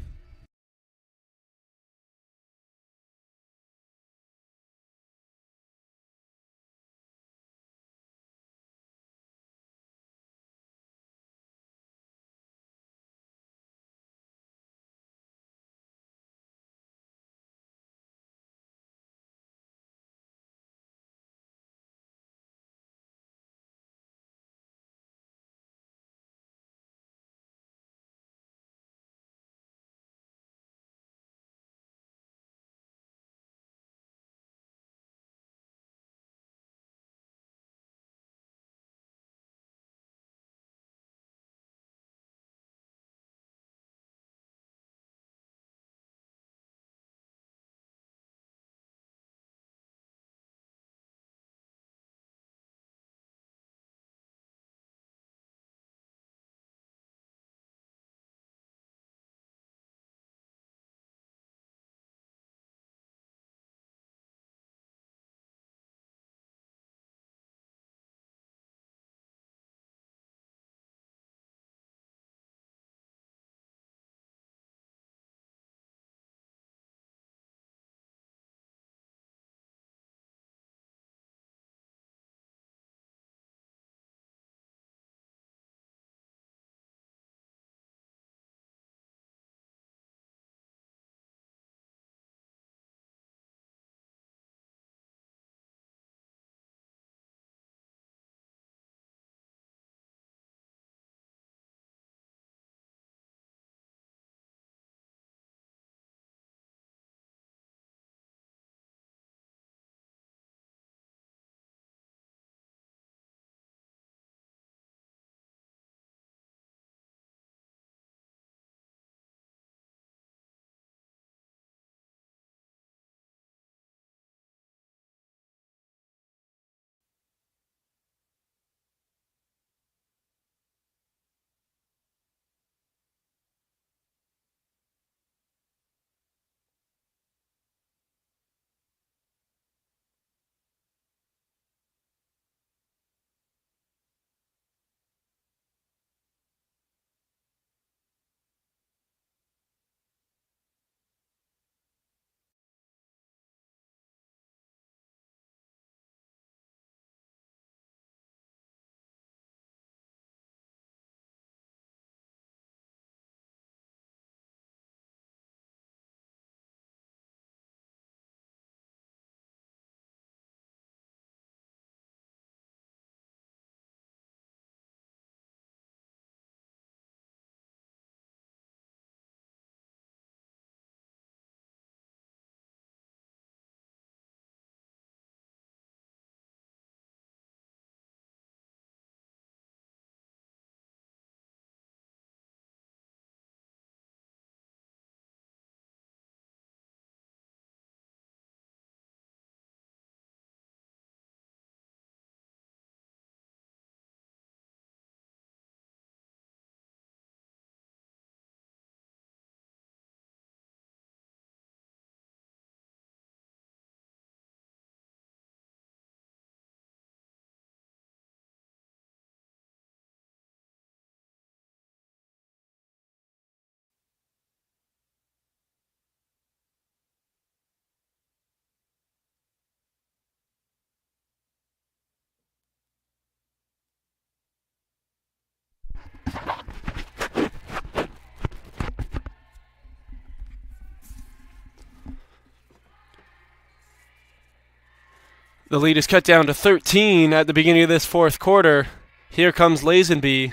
The lead is cut down to 13 at the beginning of this fourth quarter. Here comes Lazenby.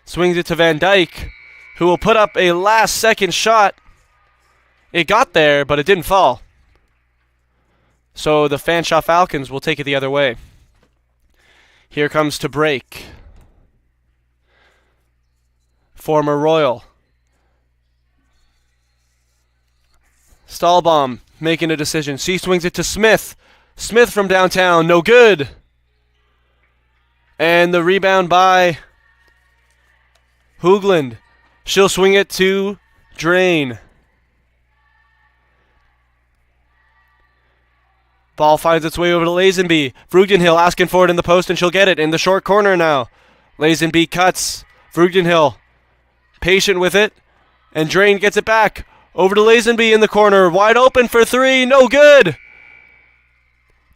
Swings it to Van Dyke, who will put up a last-second shot. It got there, but it didn't fall. So the Fanshawe Falcons will take it the other way. Here comes to break. Former Royal. Stahlbaum making a decision. She swings it to Smith. Smith from downtown, no good. And the rebound by Hoogland. She'll swing it to Drain. Ball finds its way over to Lazenby. Vreugdenhil asking for it in the post, and she'll get it in the short corner now. Lazenby cuts. Vreugdenhil patient with it, and Drain gets it back. Over to Lazenby in the corner. Wide open for three. No good.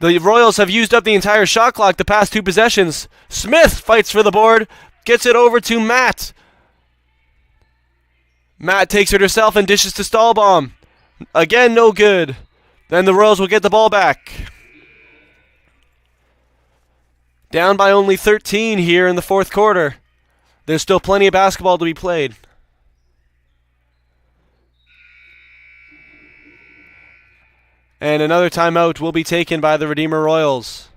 The Royals have used up the entire shot clock the past two possessions. Smith fights for the board. Gets it over to Matt. Matt takes it herself and dishes to Stahlbaum. Again, no good. Then the Royals will get the ball back. Down by only 13 here in the fourth quarter. There's still plenty of basketball to be played. And another timeout will be taken by the Redeemer Royals.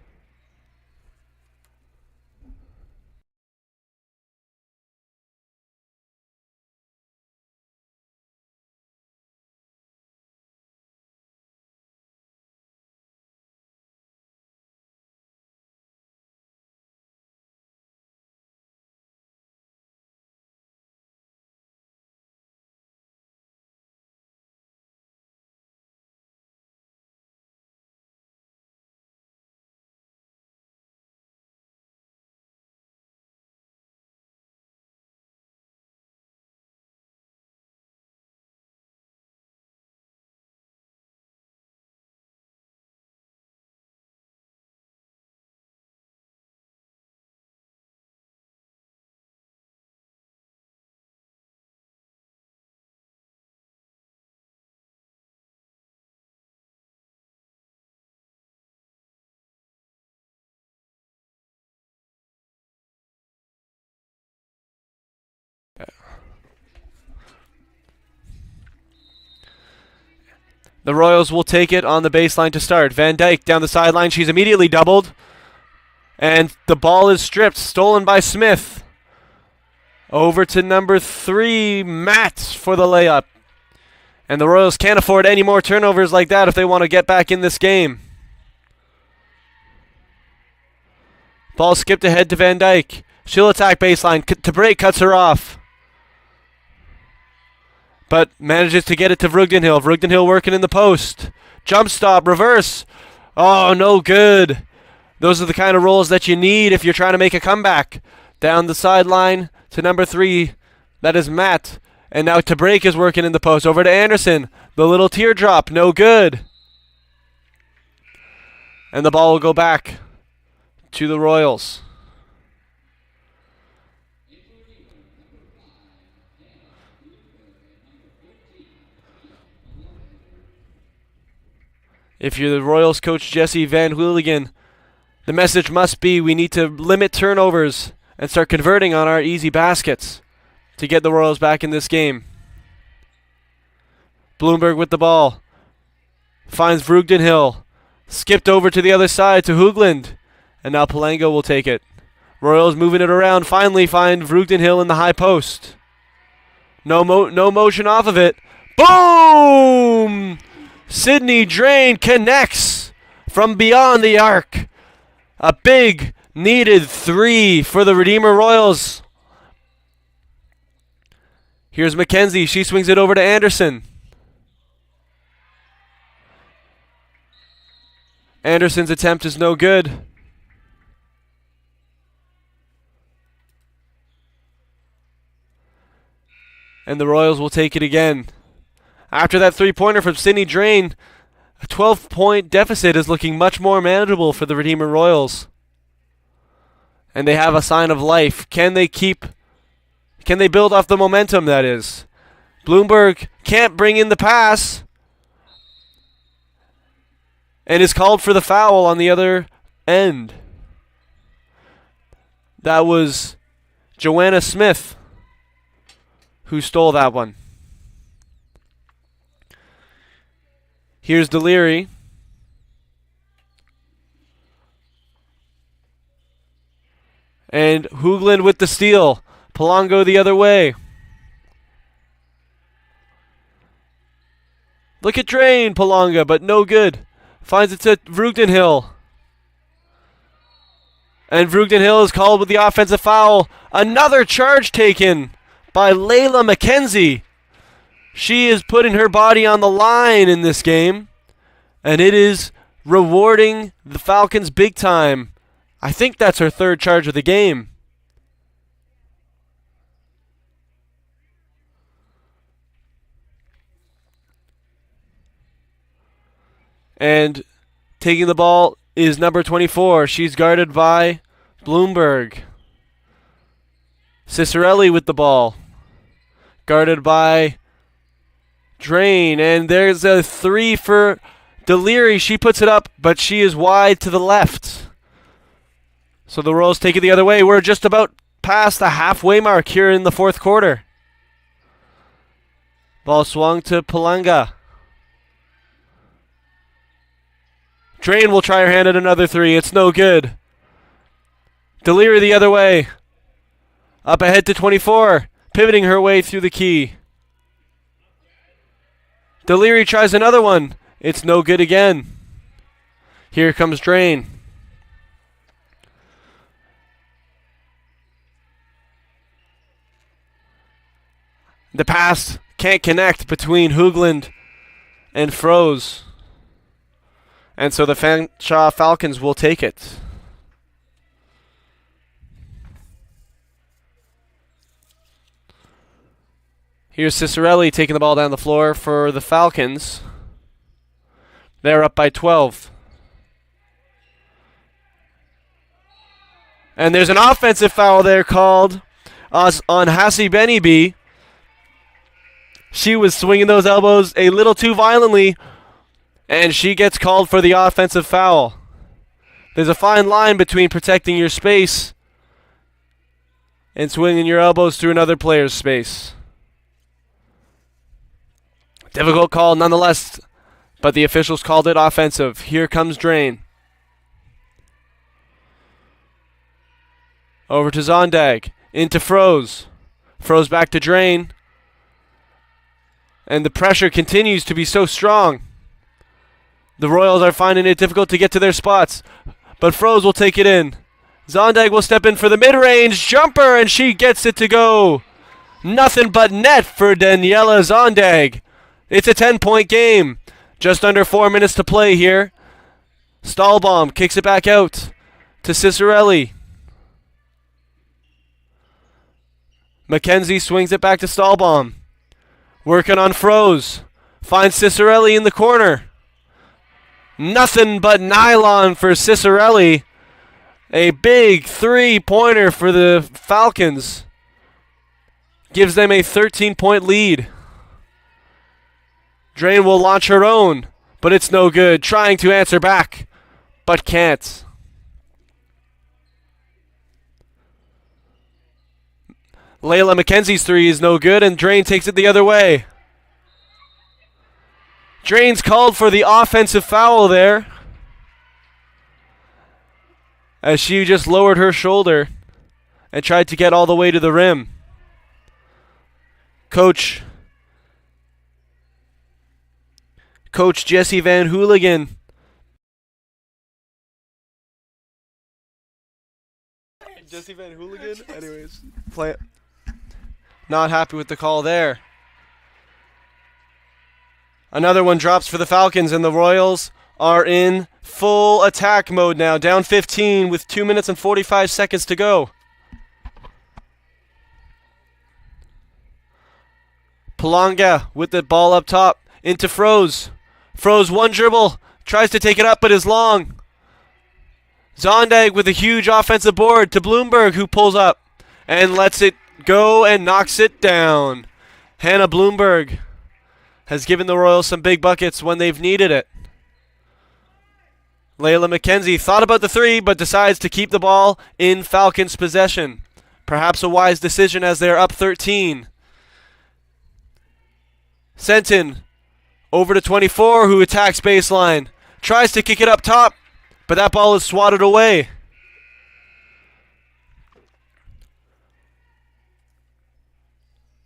The Royals will take it on the baseline to start. Van Dyke down the sideline. She's immediately doubled. And the ball is stripped. Stolen by Smith. Over to number 3, Matt, for the layup. And the Royals can't afford any more turnovers like that if they want to get back in this game. Ball skipped ahead to Van Dyke. She'll attack baseline. Tabré cuts her off. But manages to get it to Vreugdenhil. Vreugdenhil working in the post. Jump stop, reverse. Oh, no good. Those are the kind of rolls that you need if you're trying to make a comeback. Down the sideline to number 3. That is Matt. And now Tabré is working in the post. Over to Anderson. The little teardrop, no good. And the ball will go back to the Royals. If you're the Royals coach Jesse Van Hooligan, the message must be we need to limit turnovers and start converting on our easy baskets to get the Royals back in this game. Bloomberg with the ball. Finds Vreugdenhil. Skipped over to the other side to Hoogland. And now Palango will take it. Royals moving it around. Finally find Vreugdenhil in the high post. No motion off of it. Boom! Sydney Drain connects from beyond the arc. A big, needed 3 for the Redeemer Royals. Here's Mackenzie. She swings it over to Anderson. Anderson's attempt is no good. And the Royals will take it again. After that three-pointer from Sydney Drain, a 12-point deficit is looking much more manageable for the Redeemer Royals. And they have a sign of life. Can they build off the momentum, that is? Bloomberg can't bring in the pass. and is called for the foul on the other end. That was Joanna Smith who stole that one. Here's Deliri. And Hoogland with the steal. Polango the other way. Look at Drain, Polanga, but no good. Finds it to Vrugdenhill. And Vrugdenhill is called with the offensive foul. Another charge taken by Layla McKenzie. She is putting her body on the line in this game. And it is rewarding the Falcons big time. I think that's her third charge of the game. And taking the ball is number 24. She's guarded by Bloomberg. Cicerelli with the ball. Guarded by Drain. And there's a three for Deliri. She puts it up, but she is wide to the left. So the Royals take it the other way. We're just about past the halfway mark here in the fourth quarter. Ball swung to Palanga. Drain will try her hand at another three. It's no good. Deliri the other way. Up ahead to 24. Pivoting her way through the key. Deliri tries another one. It's no good again. Here comes Drain. The pass can't connect between Hoogland and Froze. And so the Fanshawe Falcons will take it. Here's Cicerelli taking the ball down the floor for the Falcons. They're up by 12. And there's an offensive foul there called on Hassie Benibi. She was swinging those elbows a little too violently, and she gets called for the offensive foul. There's a fine line between protecting your space and swinging your elbows through another player's space. Difficult call nonetheless, but the officials called it offensive. Here comes Drain. Over to Zondag. Into Froze. Froze back to Drain. And the pressure continues to be so strong. The Royals are finding it difficult to get to their spots. But Froze will take it in. Zondag will step in for the mid-range jumper, and she gets it to go. Nothing but net for Daniela Zondag. It's a 10-point game. Just under 4 minutes to play here. Stahlbaum kicks it back out to Cicerelli. McKenzie swings it back to Stahlbaum. Working on Froze. Finds Cicerelli in the corner. Nothing but nylon for Cicerelli. A big three-pointer for the Falcons. Gives them a 13-point lead. Drain will launch her own, but it's no good. Trying to answer back, but can't. Layla McKenzie's three is no good, and Drain takes it the other way. Drain's called for the offensive foul there, as she just lowered her shoulder and tried to get all the way to the rim. Coach Jesse Van Hooligan. Jesse Van Hooligan? Anyways, play it. Not happy with the call there. Another one drops for the Falcons, and the Royals are in full attack mode now. Down 15 with 2 minutes and 45 seconds to go. Palanga with the ball up top. Into Froze. Froze one dribble. Tries to take it up, but is long. Zondag with a huge offensive board to Bloomberg, who pulls up and lets it go and knocks it down. Hannah Bloomberg has given the Royals some big buckets when they've needed it. Layla McKenzie thought about the three, but decides to keep the ball in Falcons' possession. Perhaps a wise decision as they're up 13. Senton over to 24, who attacks baseline. Tries to kick it up top, but that ball is swatted away.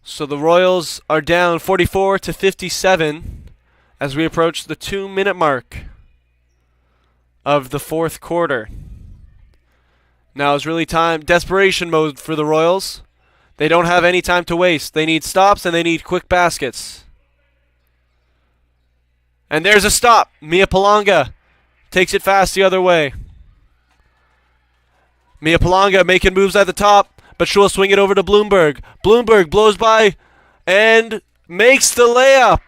So the Royals are down 44-57 as we approach the 2-minute mark of the fourth quarter. Now is really desperation mode for the Royals. They don't have any time to waste. They need stops and they need quick baskets. And there's a stop. Mia Palanga takes it fast the other way. Mia Palanga making moves at the top, but she'll swing it over to Bloomberg. Bloomberg blows by and makes the layup.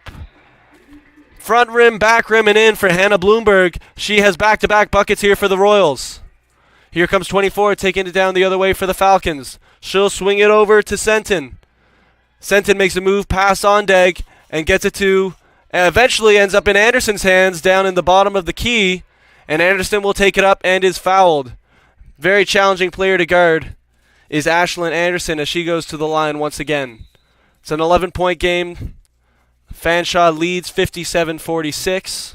Front rim, back rim, and in for Hannah Bloomberg. She has back-to-back buckets here for the Royals. Here comes 24, taking it down the other way for the Falcons. She'll swing it over to Senton. Senton makes a move past Ondeg and gets it to, eventually ends up in Anderson's hands down in the bottom of the key, and Anderson will take it up and is fouled. Very challenging player to guard is Ashlyn Anderson as she goes to the line once again. It's an 11-point game. Fanshawe leads 57-46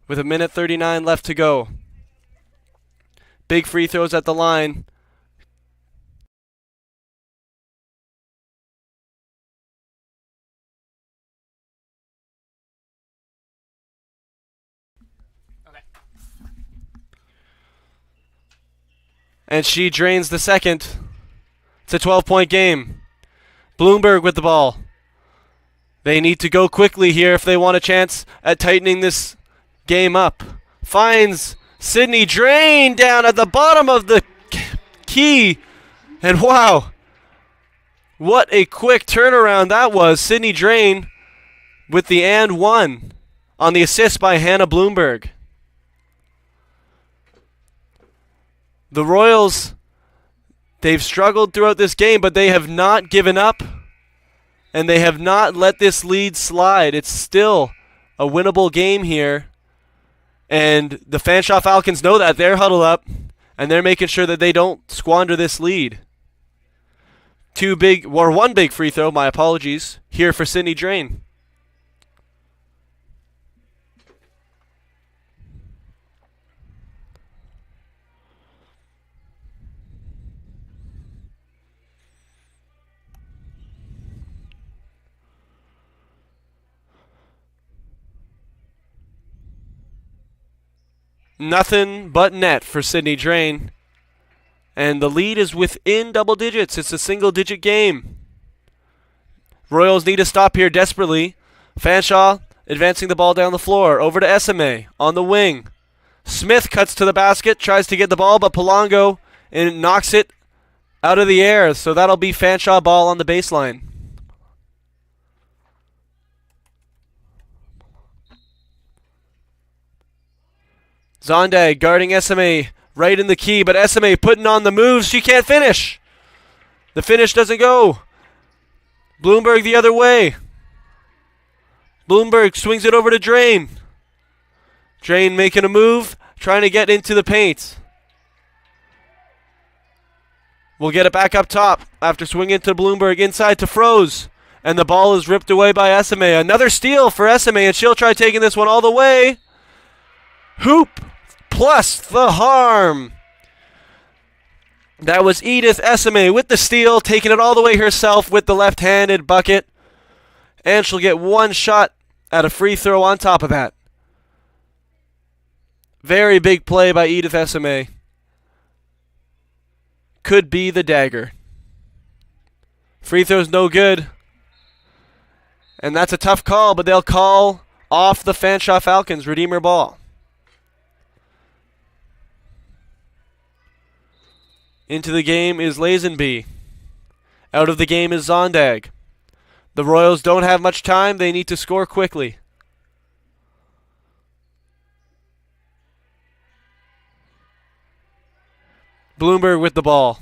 with 1:39 left to go. Big free throws at the line. And she drains the second. It's a 12-point game. Bloomberg with the ball. They need to go quickly here if they want a chance at tightening this game up. Finds Sydney Drain down at the bottom of the key. And wow, what a quick turnaround that was. Sydney Drain with the and one on the assist by Hannah Bloomberg. The Royals, they've struggled throughout this game, but they have not given up, and they have not let this lead slide. It's still a winnable game here, and the Fanshawe Falcons know that. They're huddled up, and they're making sure that they don't squander this lead. One big free throw, my apologies, here for Sydney Drain. Nothing but net for Sydney Drain. And the lead is within double digits. It's a single-digit game. Royals need to stop here desperately. Fanshawe advancing the ball down the floor. Over to SMA on the wing. Smith cuts to the basket, tries to get the ball, but Polanco knocks it out of the air. So that'll be Fanshawe ball on the baseline. Zondag guarding SMA right in the key, but SMA putting on the moves. She can't finish. The finish doesn't go. Bloomberg the other way. Bloomberg swings it over to Drain. Drain making a move, trying to get into the paint. We'll get it back up top after swinging to Bloomberg inside to Froze. And the ball is ripped away by SMA. Another steal for SMA, and she'll try taking this one all the way. Hoop plus the harm. That was Edith Esame with the steal, taking it all the way herself with the left-handed bucket. And she'll get one shot at a free throw on top of that. Very big play by Edith Esame. Could be the dagger. Free throw's no good. And that's a tough call, but they'll call off the Fanshawe Falcons. Redeemer ball. Into the game is Lazenby. Out of the game is Zondag. The Royals don't have much time. They need to score quickly. Bloomberg with the ball.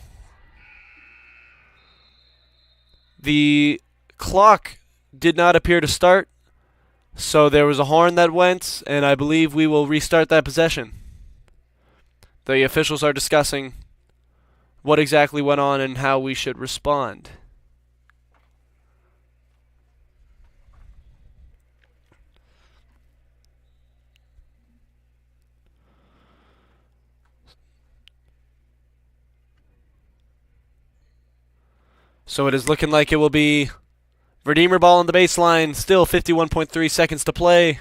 The clock did not appear to start, So there was a horn that went, and I believe we will restart that possession. The officials are discussing what exactly went on and how we should respond. So it is looking like it will be Redeemer ball on the baseline. Still 51.3 seconds to play.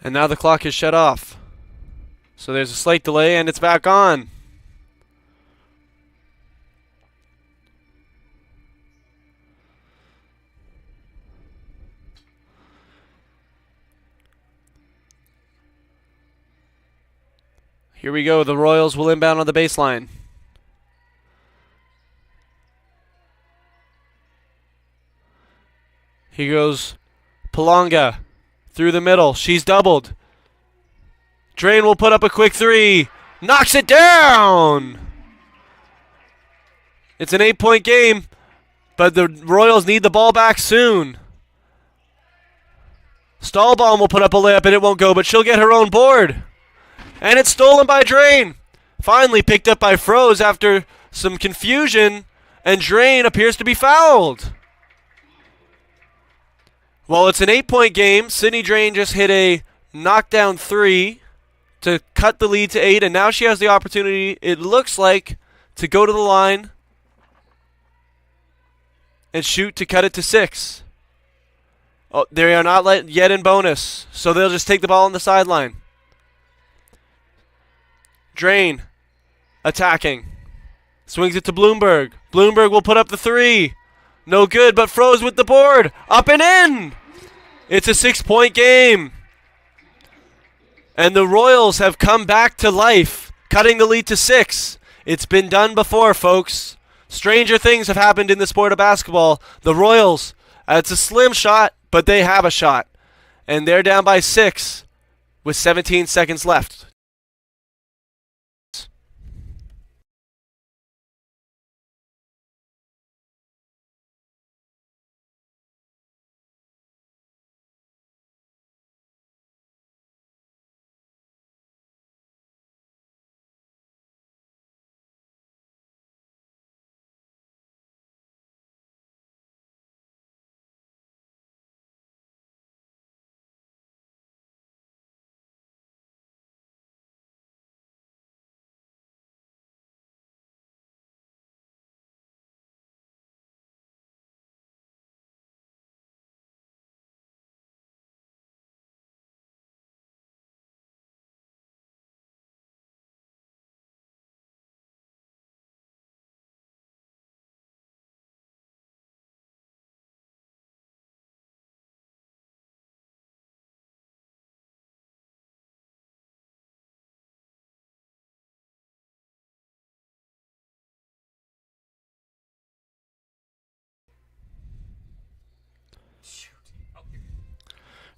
And now the clock is shut off. So there's a slight delay and it's back on. Here we go. The Royals will inbound on the baseline. Here goes Palonga through the middle. She's doubled. Drain will put up a quick three. Knocks it down. It's an 8-point game, but the Royals need the ball back soon. Stahlbaum will put up a layup and it won't go, but she'll get her own board. And it's stolen by Drain. Finally picked up by Froze after some confusion, and Drain appears to be fouled. Well, it's an 8-point game. Sydney Drain just hit a knockdown three to cut the lead to 8, and now she has the opportunity, it looks like, to go to the line and shoot to cut it to 6. Oh, they are not yet in bonus, so they'll just take the ball on the sideline. Drain attacking. Swings it to Bloomberg. Bloomberg will put up the 3. No good, but Froze with the board. Up and in! It's a 6-point game. And the Royals have come back to life, cutting the lead to 6. It's been done before, folks. Stranger things have happened in the sport of basketball. The Royals, it's a slim shot, but they have a shot. And they're down by 6 with 17 seconds left.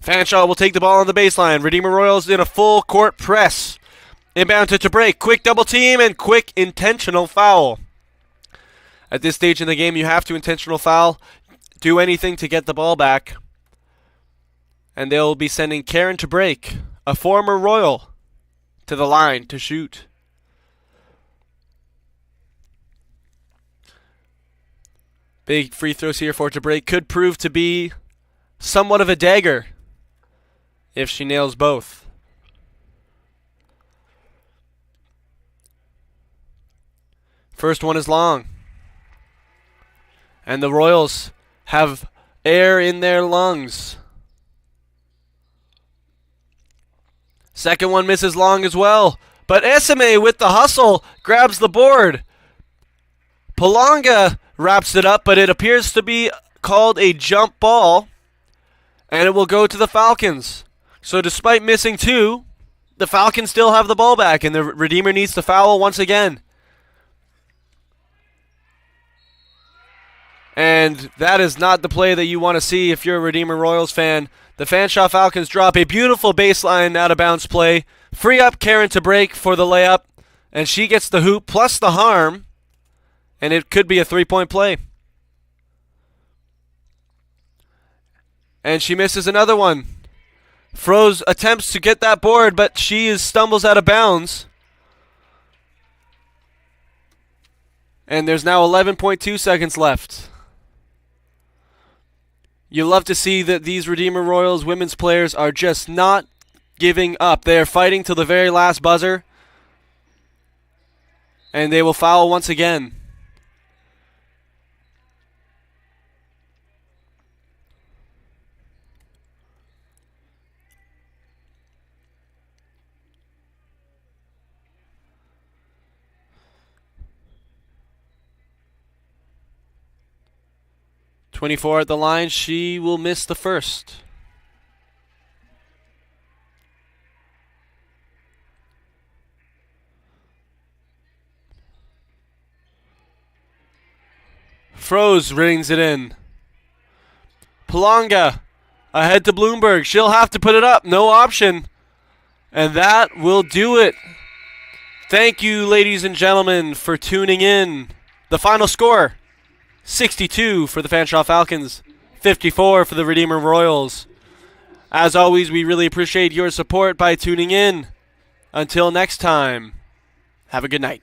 Fanshawe will take the ball on the baseline. Redeemer Royals in a full court press. Inbound to break. Quick double team and quick intentional foul. At this stage in the game, you have to intentional foul. Do anything to get the ball back. And they'll be sending Karen to break, a former Royal, to the line to shoot. Big free throws here for to break. Could prove to be somewhat of a dagger if she nails both. First one is long. And the Royals have air in their lungs. Second one misses long as well. But Esame with the hustle grabs the board. Palonga wraps it up, but it appears to be called a jump ball. And it will go to the Falcons. So despite missing 2, the Falcons still have the ball back, and the Redeemer needs to foul once again. And that is not the play that you want to see if you're a Redeemer Royals fan. The Fanshawe Falcons drop a beautiful baseline out-of-bounds play. Free up Karen to break for the layup. And she gets the hoop plus the harm. And it could be a 3-point play. And she misses another one. Froze attempts to get that board, but she stumbles out of bounds. And there's now 11.2 seconds left. You love to see that these Redeemer Royals women's players are just not giving up. They are fighting till the very last buzzer. And they will foul once again. .24 at the line. She will miss the first. Froze rings it in. Palanga ahead to Bloomberg. She'll have to put it up. No option. And that will do it. Thank you, ladies and gentlemen, for tuning in. The final score, 62 for the Fanshawe Falcons, 54 for the Redeemer Royals. As always, we really appreciate your support by tuning in. Until next time, have a good night.